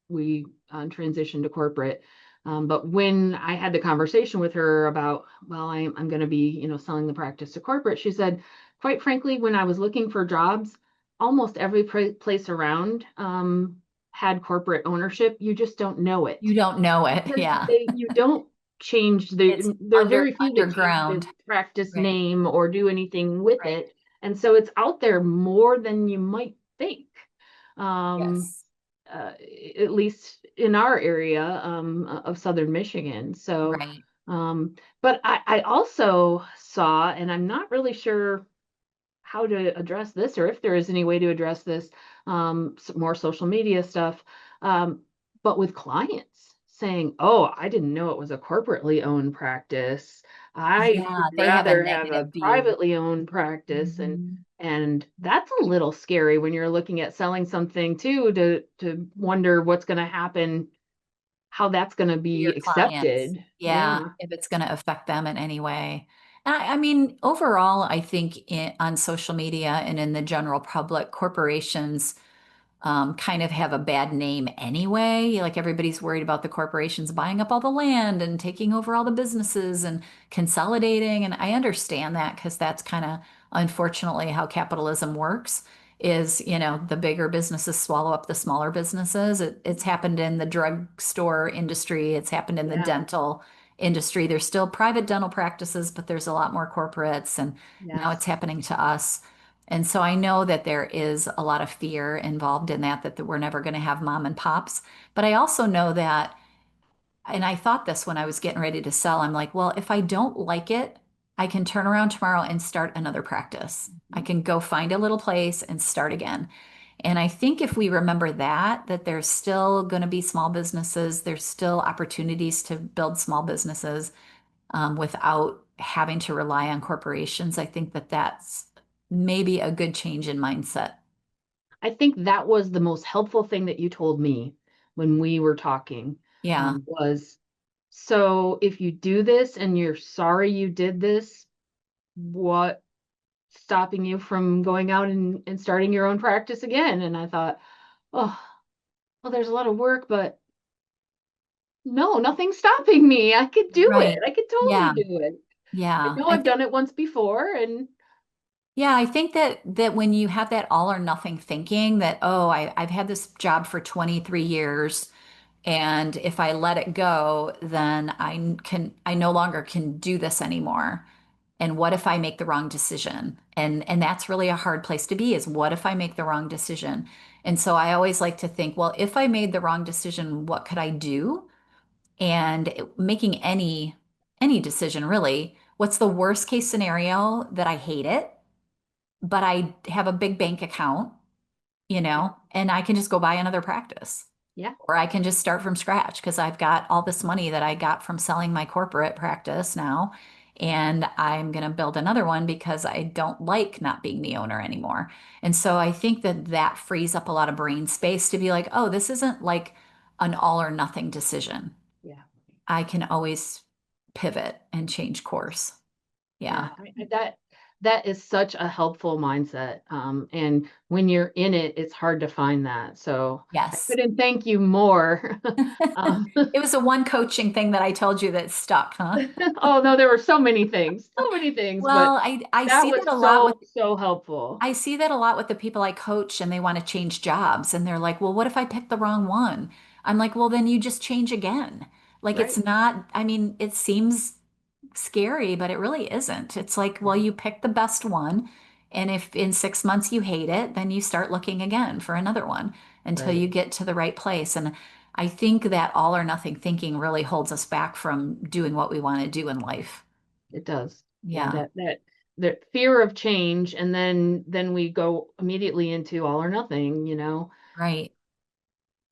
B: we transitioned to corporate. But when I had the conversation with her about, well, I'm going to be, selling the practice to corporate, she said, quite frankly, when I was looking for jobs, almost every place around had corporate ownership. You just don't know it
A: you don't know it.
B: because
A: Yeah.
B: you don't change
A: It's
B: there are very few that change the
A: underground.
B: practice
A: Right.
B: name or do anything with
A: Right.
B: it. And so it's out there more than you might think. Um,
A: Yes.
B: uh, at least in our area of Southern Michigan. So,
A: Right.
B: but I also saw, and I'm not really sure how to address this or if there is any way to address this, more social media stuff, um, but with clients saying, oh, I didn't know it was a corporately owned practice. I would
A: Yeah, they have a
B: rather have a
A: negative view.
B: privately owned practice.
A: Mhm.
B: And that's a little scary when you're looking at selling something too, to wonder what's going to happen, how that's going to
A: To
B: be
A: your clients.
B: accepted.
A: Yeah,
B: Yeah.
A: if it's going to affect them in any way. And I mean, overall, I think on social media and in the general public, corporations kind of have a bad name anyway. Like everybody's worried about the corporations buying up all the land and taking over all the businesses and consolidating. And I understand that because that's kind of unfortunately how capitalism works is, the bigger businesses swallow up the smaller businesses. It's happened in the drugstore industry. It's happened in the
B: Yeah.
A: dental industry. There's still private dental practices, but there's a lot more corporates. And now it's
B: Yes.
A: happening to us. And so I know that there is a lot of fear involved in that we're never going to have mom and pops. But I also know that, and I thought this when I was getting ready to sell, I'm like, well, if I don't like it, I can turn around tomorrow and start another practice. I can go find a little place and start again. And I think if we remember that there's still going to be small businesses, there's still opportunities to build small businesses without having to rely on corporations. I think that's maybe a good change in mindset.
B: I think that was the most helpful thing that you told me when we were talking,
A: Yeah,
B: was, so if you do this and you're sorry you did this, what stopping you from going out and starting your own practice again? And I thought, oh, well, there's a lot of work, but no, nothing's stopping me. I could do it.
A: right.
B: I could totally
A: Yeah,
B: do it. I
A: yeah.
B: know I've done it once before, and
A: Yeah, I think that when you have that all or nothing thinking that, oh, I've had this job for 23 years, and if I let it go, then I no longer can do this anymore. And what if I make the wrong decision? And that's really a hard place to be, is what if I make the wrong decision? And so I always like to think, well, if I made the wrong decision, what could I do? And making any decision really, what's the worst case scenario? That I hate it, but I have a big bank account,
B: yeah,
A: and I can just go buy another practice.
B: yeah,
A: Or I can just start from scratch because I've got all this money that I got from selling my corporate practice now. And I'm going to build another one because I don't like not being the owner anymore. And so I think that frees up a lot of brain space to be like, oh, this isn't like an all or nothing decision.
B: yeah.
A: I can always pivot and change course. Yeah.
B: Yeah, that is such a helpful mindset. And when you're in it, it's hard to find that. So I
A: Yes.
B: couldn't thank you more. Um,
A: It was the one coaching thing that I told you that stuck, huh?
B: oh no, there were so many things, but
A: Well, I
B: that
A: see
B: was
A: that a lot
B: so,
A: with
B: so helpful.
A: I see that a lot with the people I coach and they want to change jobs and they're like, "Well, what if I pick the wrong one?" I'm like, "Well, then you just change again." Like it's
B: Right.
A: not, I mean, it seems scary, but it really isn't. It's like, well,
B: Yeah.
A: you pick the best one, and if in 6 months you hate it, then you start looking again for another one until
B: Right.
A: you get to the right place. And I think that all or nothing thinking really holds us back from doing what we want to do in life.
B: It does. Yeah,
A: Yeah,
B: that fear of change, and then we go immediately into all or nothing, you know.
A: right.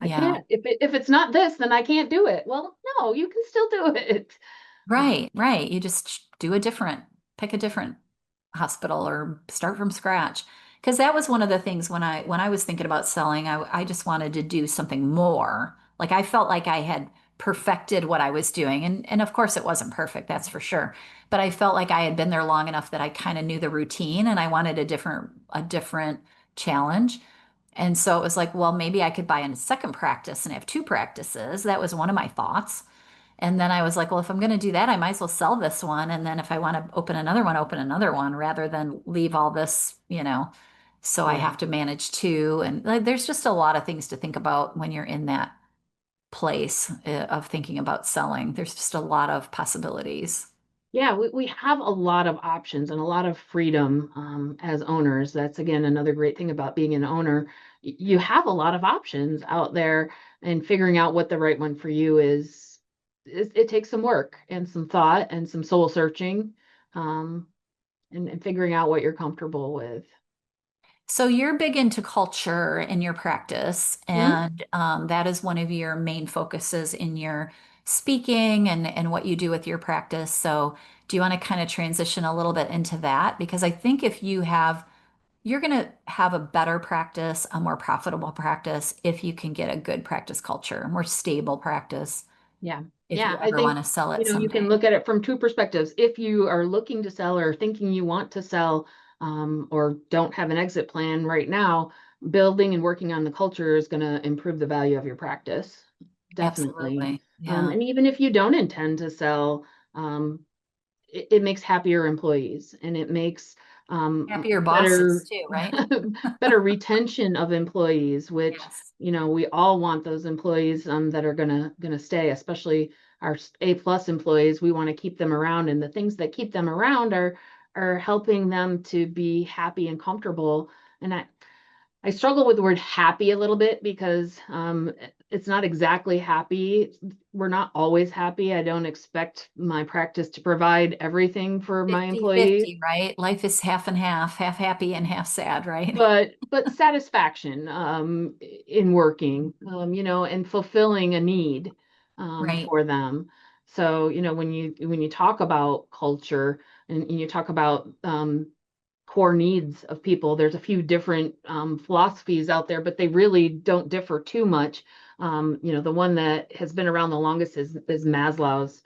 B: I
A: Yeah.
B: can't, if it's not this, then I can't do it. Well, no, you can still do it.
A: Right, right. You just pick a different hospital or start from scratch. Because that was one of the things when I was thinking about selling, I just wanted to do something more. Like I felt like I had perfected what I was doing. And of course it wasn't perfect, that's for sure. But I felt like I had been there long enough that I kind of knew the routine and I wanted a different challenge. And so it was like, well, maybe I could buy a second practice and have two practices. That was one of my thoughts. And then I was like, well, if I'm going to do that, I might as well sell this one. And then if I want to open another one rather than leave all this. So I
B: Yeah.
A: have to manage two. And like, there's just a lot of things to think about when you're in that place of thinking about selling. There's just a lot of possibilities.
B: Yeah, we have a lot of options and a lot of freedom, as owners. That's again another great thing about being an owner. You have a lot of options out there, and figuring out what the right one for you is, it takes some work and some thought and some soul searching, um, and figuring out what you're comfortable with.
A: So you're big into culture in your practice,
B: Mhm.
A: and that is one of your main focuses in your speaking and what you do with your practice. So do you want to kind of transition a little bit into that? Because I think you're going to have a better practice, a more profitable practice if you can get a good practice culture, a more stable practice,
B: Yeah.
A: if you
B: Yeah. I
A: ever
B: think,
A: want to sell it
B: you can
A: someday.
B: look at it from two perspectives. If you are looking to sell or thinking you want to sell, or don't have an exit plan right now, building and working on the culture is going to improve the value of your practice. Definitely.
A: Absolutely. Yeah.
B: And even if you don't intend to sell, um, it makes happier employees, and it makes,
A: Happier bosses
B: better
A: too, right?
B: better retention of employees, which,
A: Yes.
B: we all want those employees, that are gonna stay, especially our A+ employees. We want to keep them around, and the things that keep them around are helping them to be happy and comfortable. And I struggle with the word happy a little bit because, it's not exactly happy. We're not always happy. I don't expect my practice to provide everything for my
A: 50-50,
B: employees,
A: right? Life is half and half happy and half sad, right?
B: but satisfaction in working, and fulfilling a need
A: Right,
B: for them. So, when you talk about culture and you talk about core needs of people, there's a few different philosophies out there, but they really don't differ too much. The one that has been around the longest is Maslow's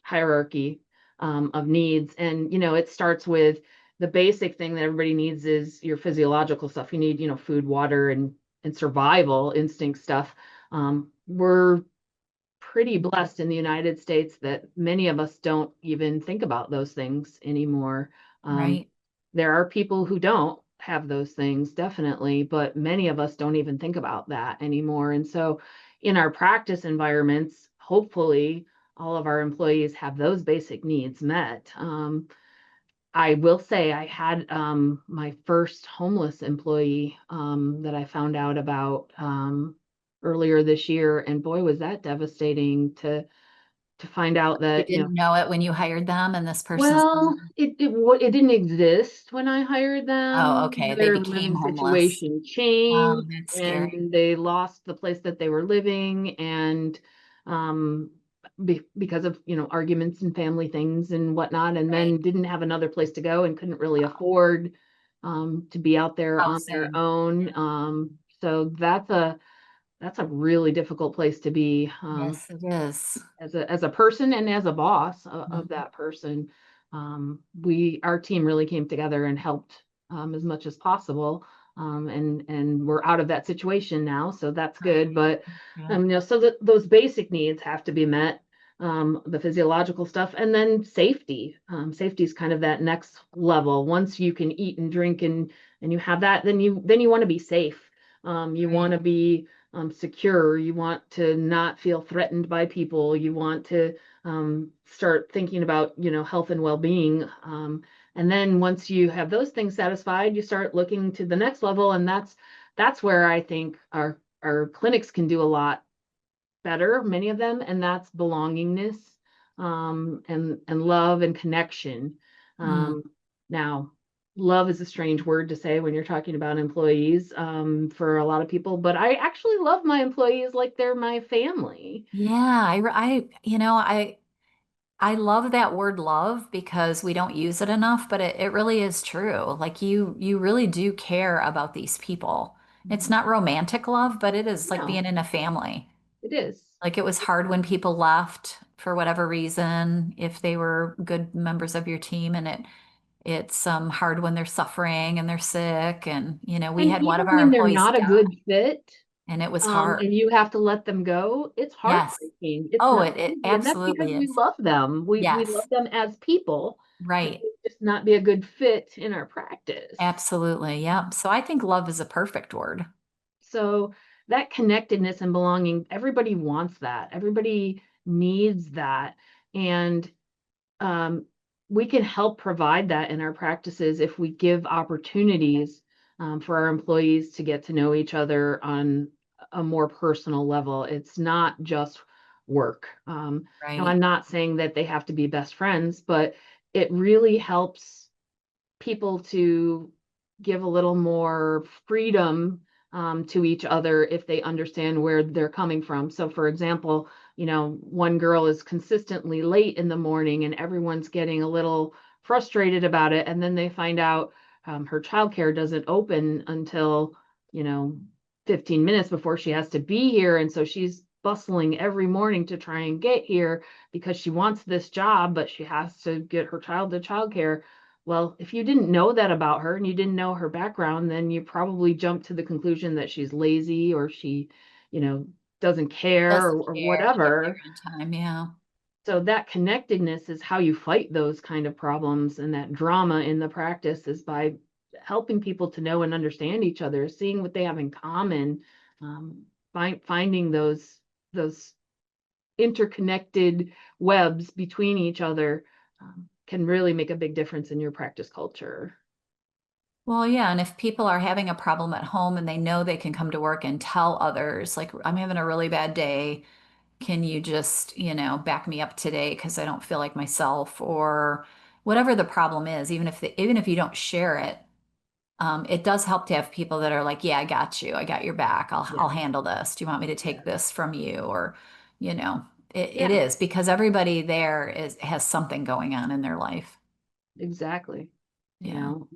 B: hierarchy of needs. And, it starts with the basic thing that everybody needs is your physiological stuff. You need, food, water, and survival instinct stuff. We're pretty blessed in the United States that many of us don't even think about those things anymore. Um,
A: right,
B: there are people who don't have those things, definitely, but many of us don't even think about that anymore. And so, in our practice environments, hopefully, all of our employees have those basic needs met. I will say I had my first homeless employee that I found out about earlier this year, and boy, was that devastating to find out
A: you
B: that,
A: didn't know it when you hired them, and this person's
B: well, it didn't exist when I hired
A: oh,
B: them.
A: okay. They
B: Their
A: became
B: living
A: homeless.
B: situation
A: Oh,
B: changed,
A: that's scary.
B: and they lost the place that they were living, and um, because of, arguments and family things and whatnot, and
A: Right.
B: then didn't have another place to go and couldn't really afford to be out there on their
A: Housing.
B: own. So that's a really difficult place to be.
A: Yes, it is.
B: As a person and as a boss of
A: Mhm.
B: that person. Our team really came together and helped as much as possible. And we're out of that situation now, so that's good.
A: Right.
B: But
A: Yeah.
B: so that those basic needs have to be met, the physiological stuff, and then safety. Safety is kind of that next level. Once you can eat and drink and you have that, then you want to be safe. You want
A: Right.
B: to be secure. You want to not feel threatened by people. You want to start thinking about, health and well-being. And then once you have those things satisfied, you start looking to the next level, and that's where I think our clinics can do a lot better, many of them, and that's belongingness, and love and connection.
A: Mm.
B: Um, Now, love is a strange word to say when you're talking about employees, for a lot of people, but I actually love my employees like they're my family.
A: Yeah, I love that word love because we don't use it enough, but it really is true. Like you really do care about these people. It's
B: Mhm.
A: not romantic love, but it is like
B: No,
A: being in a family.
B: it is.
A: Like it was hard when people left for whatever reason, if they were good members of your team, and it's hard when they're suffering and they're sick. And we
B: And
A: had one
B: even
A: of our
B: when they're
A: employees
B: not a
A: die,
B: good fit,
A: and it was hard.
B: and you have to let them go, it's
A: Yes.
B: heartbreaking. It's
A: Oh,
B: not
A: it
B: easy, and that's because
A: absolutely
B: we
A: is.
B: love them. We
A: Yes.
B: love them as people, and
A: Right.
B: they just not be a good fit in our practice.
A: Absolutely. Yeah. So I think love is a perfect word.
B: So that connectedness and belonging, everybody wants that. Everybody needs that. And um, we can help provide that in our practices if we give opportunities for our employees to get to know each other on a more personal level. It's not just work. Now,
A: Right.
B: I'm not saying that they have to be best friends, but it really helps people to give a little more freedom to each other if they understand where they're coming from. So, for example, one girl is consistently late in the morning and everyone's getting a little frustrated about it. And then they find out her childcare doesn't open until, you know, 15 minutes before she has to be here. And so she's bustling every morning to try and get here because she wants this job, but she has to get her child to childcare. Well, if you didn't know that about her and you didn't know her background, then you probably jumped to the conclusion that she's lazy or she, you know, doesn't care
A: Doesn't
B: or
A: care to get there
B: whatever.
A: on time. Yeah.
B: So that connectedness is how you fight those kind of problems, and that drama in the practice is by helping people to know and understand each other, seeing what they have in common, finding those interconnected webs between each other, can really make a big difference in your practice culture.
A: Well, yeah, and if people are having a problem at home and they know they can come to work and tell others, like, I'm having a really bad day, can you just, back me up today because I don't feel like myself, or whatever the problem is, even if you don't share it, it does help to have people that are like, yeah, I got you. I got your back. I'll
B: Yeah.
A: handle this. Do you want me to take
B: Yeah.
A: this from you? Or, you know, it
B: Yeah,
A: is because everybody there has something going on in their life.
B: exactly. You
A: Yeah.
B: know,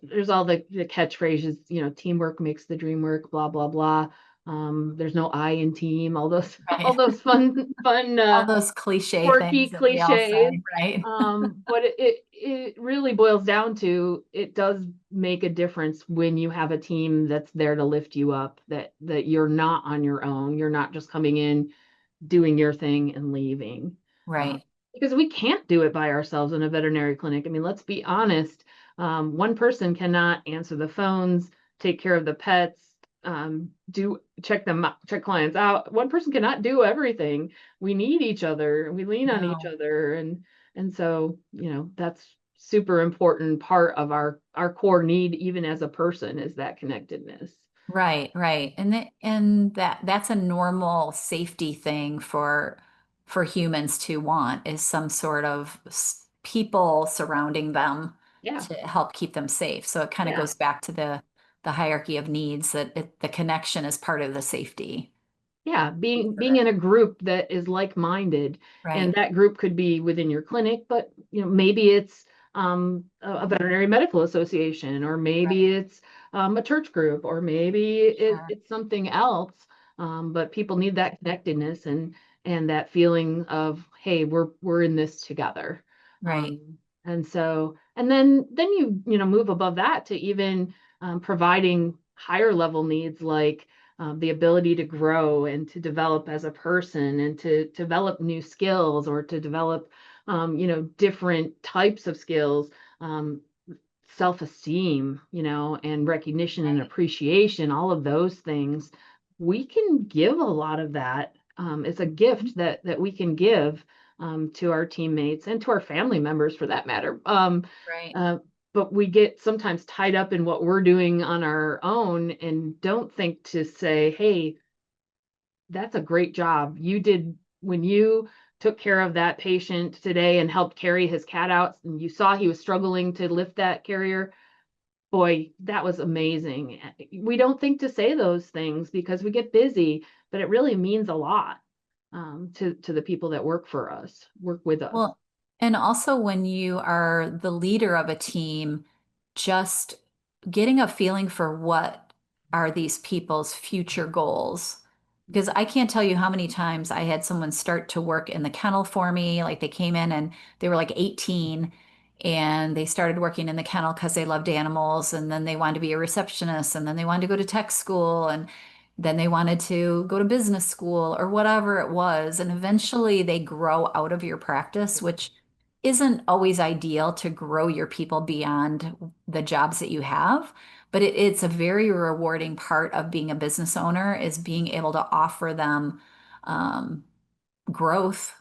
B: there's all the catchphrases, teamwork makes the dream work, blah, blah, blah. There's no I in team, all those all
A: Right.
B: those fun
A: All those cliche
B: quirky
A: things that we all
B: cliches.
A: say, right?
B: But it really boils down to it does make a difference when you have a team that's there to lift you up, that you're not on your own. You're not just coming in, doing your thing and leaving.
A: Right.
B: Because we can't do it by ourselves in a veterinary clinic. I mean, let's be honest. One person cannot answer the phones, take care of the pets, do check clients out. One person cannot do everything. We need each other. We lean on each
A: No.
B: other, and so that's super important part of our core need, even as a person, is that connectedness.
A: Right, right. And that's a normal safety thing for humans to want is some sort of people surrounding them
B: Yeah,
A: to help keep them safe. So it kind of
B: yeah.
A: goes back to the hierarchy of needs that the connection is part of the safety
B: Yeah,
A: piece of
B: being
A: it.
B: in a group that is like-minded, and
A: Right,
B: that group could be within your clinic, but maybe it's a veterinary medical association, or maybe
A: right.
B: it's a church group, or maybe
A: Sure.
B: it's something else. But people need that connectedness and that feeling of, hey, we're in this together.
A: Right,
B: And then move above that to even providing higher level needs, like the ability to grow and to develop as a person and to develop new skills, or to develop different types of skills, um, self-esteem, and recognition and
A: right.
B: appreciation, all of those things. We can give a lot of that. It's a gift that we can give to our teammates and to our family members, for that matter.
A: Right.
B: Uh, but we get sometimes tied up in what we're doing on our own and don't think to say, hey, that's a great job you did when you took care of that patient today and helped carry his cat out, and you saw he was struggling to lift that carrier. Boy, that was amazing. We don't think to say those things because we get busy, but it really means a lot, to the people that work with us.
A: Well, and also when you are the leader of a team, just getting a feeling for what are these people's future goals. Because I can't tell you how many times I had someone start to work in the kennel for me. Like they came in and they were like 18 and they started working in the kennel because they loved animals. And then they wanted to be a receptionist and then they wanted to go to tech school and then they wanted to go to business school or whatever it was. And eventually they grow out of your practice, which isn't always ideal to grow your people beyond the jobs that you have. But it's a very rewarding part of being a business owner is being able to offer them um, growth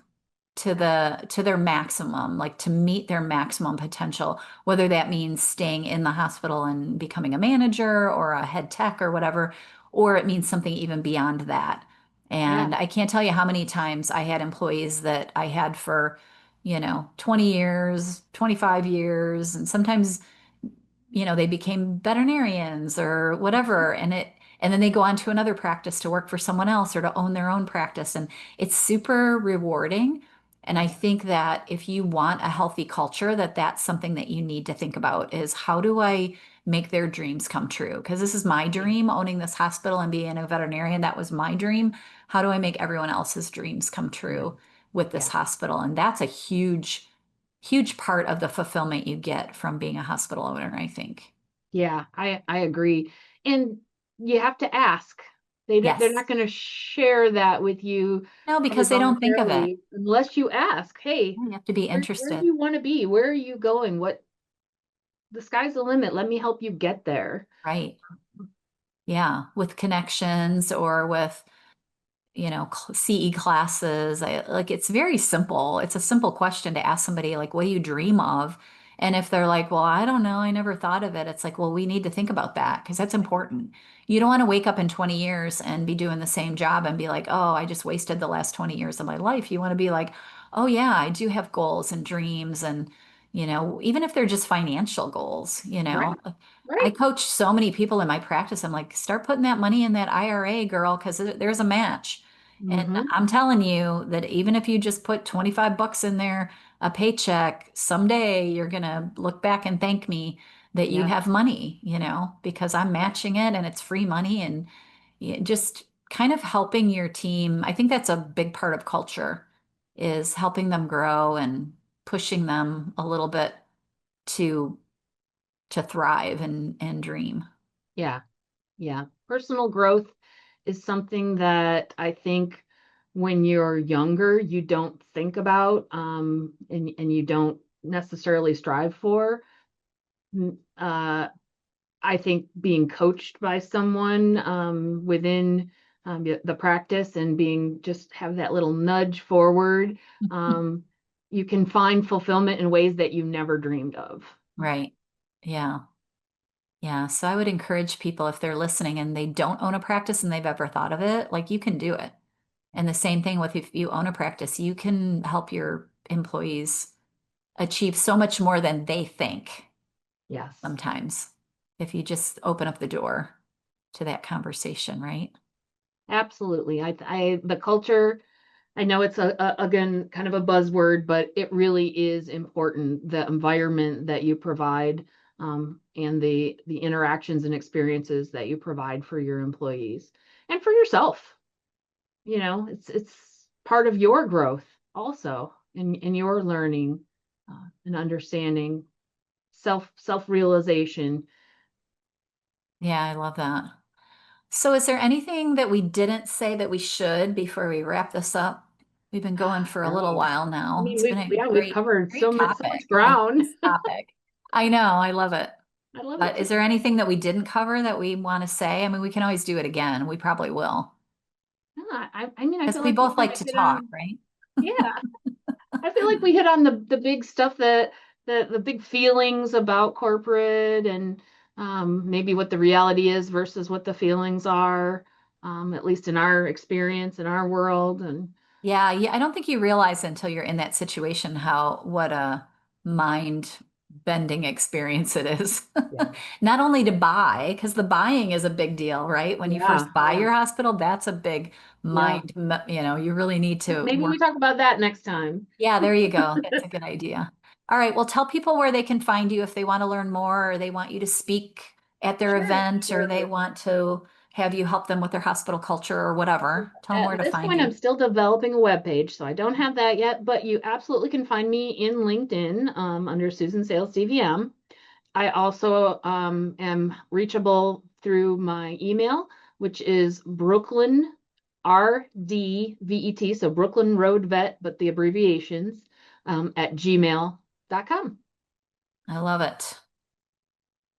A: to their maximum, like to meet their maximum potential, whether that means staying in the hospital and becoming a manager or a head tech or whatever, or it means something even beyond that.
B: Yeah,
A: And I can't tell you how many times I had employees that I had for, 20 years, 25 years, and sometimes they became veterinarians or whatever, and then they go on to another practice to work for someone else or to own their own practice, and it's super rewarding. And I think that if you want a healthy culture, that's something that you need to think about is how do I make their dreams come true? Because this is my
B: yeah,
A: dream, owning this hospital and being a veterinarian. That was my dream. How do I make everyone else's dreams come true with this
B: yeah,
A: hospital? And that's a huge part of the fulfillment you get from being a hospital owner, I think.
B: yeah. I agree. And you have to ask. They're
A: Yes.
B: not going to share that with you
A: No,
B: probably
A: because they don't think of it.
B: voluntarily unless you ask. Hey,
A: You have to be
B: where do
A: interested.
B: you want to be? Where are you going? What The sky's the limit. Let me help you get there.
A: Right. Yeah. With connections or with, CE classes. Like it's very simple. It's a simple question to ask somebody, like, what do you dream of? And if they're like, well, I don't know, I never thought of it. It's like, well, we need to think about that because that's important. You don't want to wake up in 20 years and be doing the same job and be like, oh, I just wasted the last 20 years of my life. You want to be like, oh, yeah, I do have goals and dreams. And, even if they're just financial goals,
B: Right.
A: I
B: Right.
A: coach so many people in my practice. I'm like, start putting that money in that IRA, girl, because there's a match. And
B: Hmm.
A: I'm telling you that even if you just put 25 bucks in there, a paycheck, someday you're going to look back and thank me that you
B: Yes.
A: have money, because I'm matching it and it's free money and just kind of helping your team. I think that's a big part of culture is helping them grow and pushing them a little bit to thrive and dream.
B: Yeah. Yeah. Personal growth is something that I think when you're younger, you don't think about, and you don't necessarily strive for. I think being coached by someone within the practice and being just have that little nudge forward, um, you can find fulfillment in ways that you never dreamed of.
A: Right. Yeah. Yeah. So I would encourage people if they're listening and they don't own a practice and they've ever thought of it, like you can do it. And the same thing with if you own a practice, you can help your employees achieve so much more than they think
B: Yes,
A: sometimes if you just open up the door to that conversation, right?
B: absolutely. The culture. I know it's again kind of a buzzword, but it really is important. The environment that you provide, and the interactions and experiences that you provide for your employees and for yourself. It's part of your growth also in your learning, and understanding, self realization.
A: Yeah, I love that. So is there anything that we didn't say that we should before we wrap this up? We've been going for a little
B: Oh,
A: while
B: I
A: now.
B: mean,
A: It's been a
B: we've
A: great,
B: covered
A: great
B: so much
A: topic. I love
B: ground.
A: this topic. I know, I love it.
B: I love it
A: But
B: too.
A: is there anything that we didn't cover that we want to say? I mean, we can always do it again. We probably will.
B: No, I mean, I
A: Because
B: feel
A: we
B: like we
A: both
B: kind
A: like
B: of
A: to
B: hit
A: talk,
B: on,
A: right?
B: yeah, I feel like we hit on the big stuff, that the big feelings about corporate, and maybe what the reality is versus what the feelings are, at least in our experience in our world. And
A: Yeah, yeah. I don't think you realize until you're in that situation how what a mind bending experience it is.
B: yeah,
A: Not only to buy, because the buying is a big deal, right? When you
B: yeah,
A: first buy your hospital, that's a big
B: yeah.
A: mind, you really need to
B: Maybe we
A: work.
B: talk about that next time.
A: Yeah, there you go. That's a good idea. All right. Well, tell people where they can find you if they want to learn more or they want you to speak at their
B: Sure,
A: event or they
B: sure.
A: want to have you help them with their hospital culture or whatever. Tell them
B: At
A: where to
B: this
A: find
B: point, I'm
A: you.
B: still developing a web page, so I don't have that yet, but you absolutely can find me in LinkedIn, under Susan Sayles DVM. I also am reachable through my email, which is Brooklyn RDVET, so Brooklyn Road Vet, but the abbreviations, at gmail.com.
A: I love it.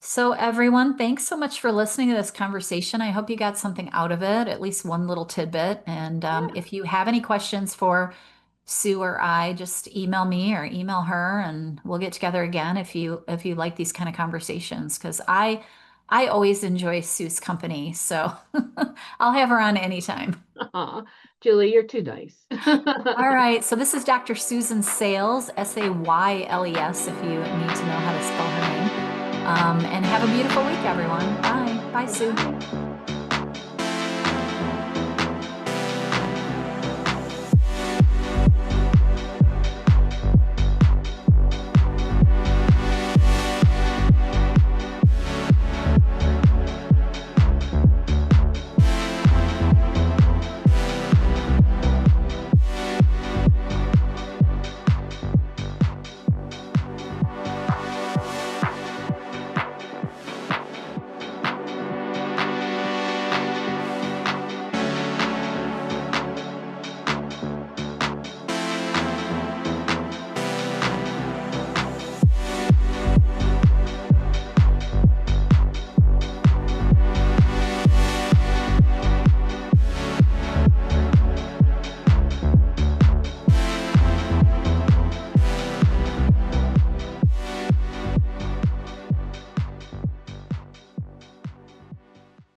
A: So, everyone, thanks so much for listening to this conversation. I hope you got something out of it, at least one little tidbit. And
B: Yeah.
A: if you have any questions for Sue or I, just email me or email her, and we'll get together again if you like these kind of conversations. Because I always enjoy Sue's company, so I'll have her on anytime.
B: Aw, Julie, you're too nice.
A: All right, so this is Dr. Susan Sayles, Sayles, if you need to know how to spell her name. And have a beautiful week, everyone. Bye. Bye, Sue.
B: Bye-bye.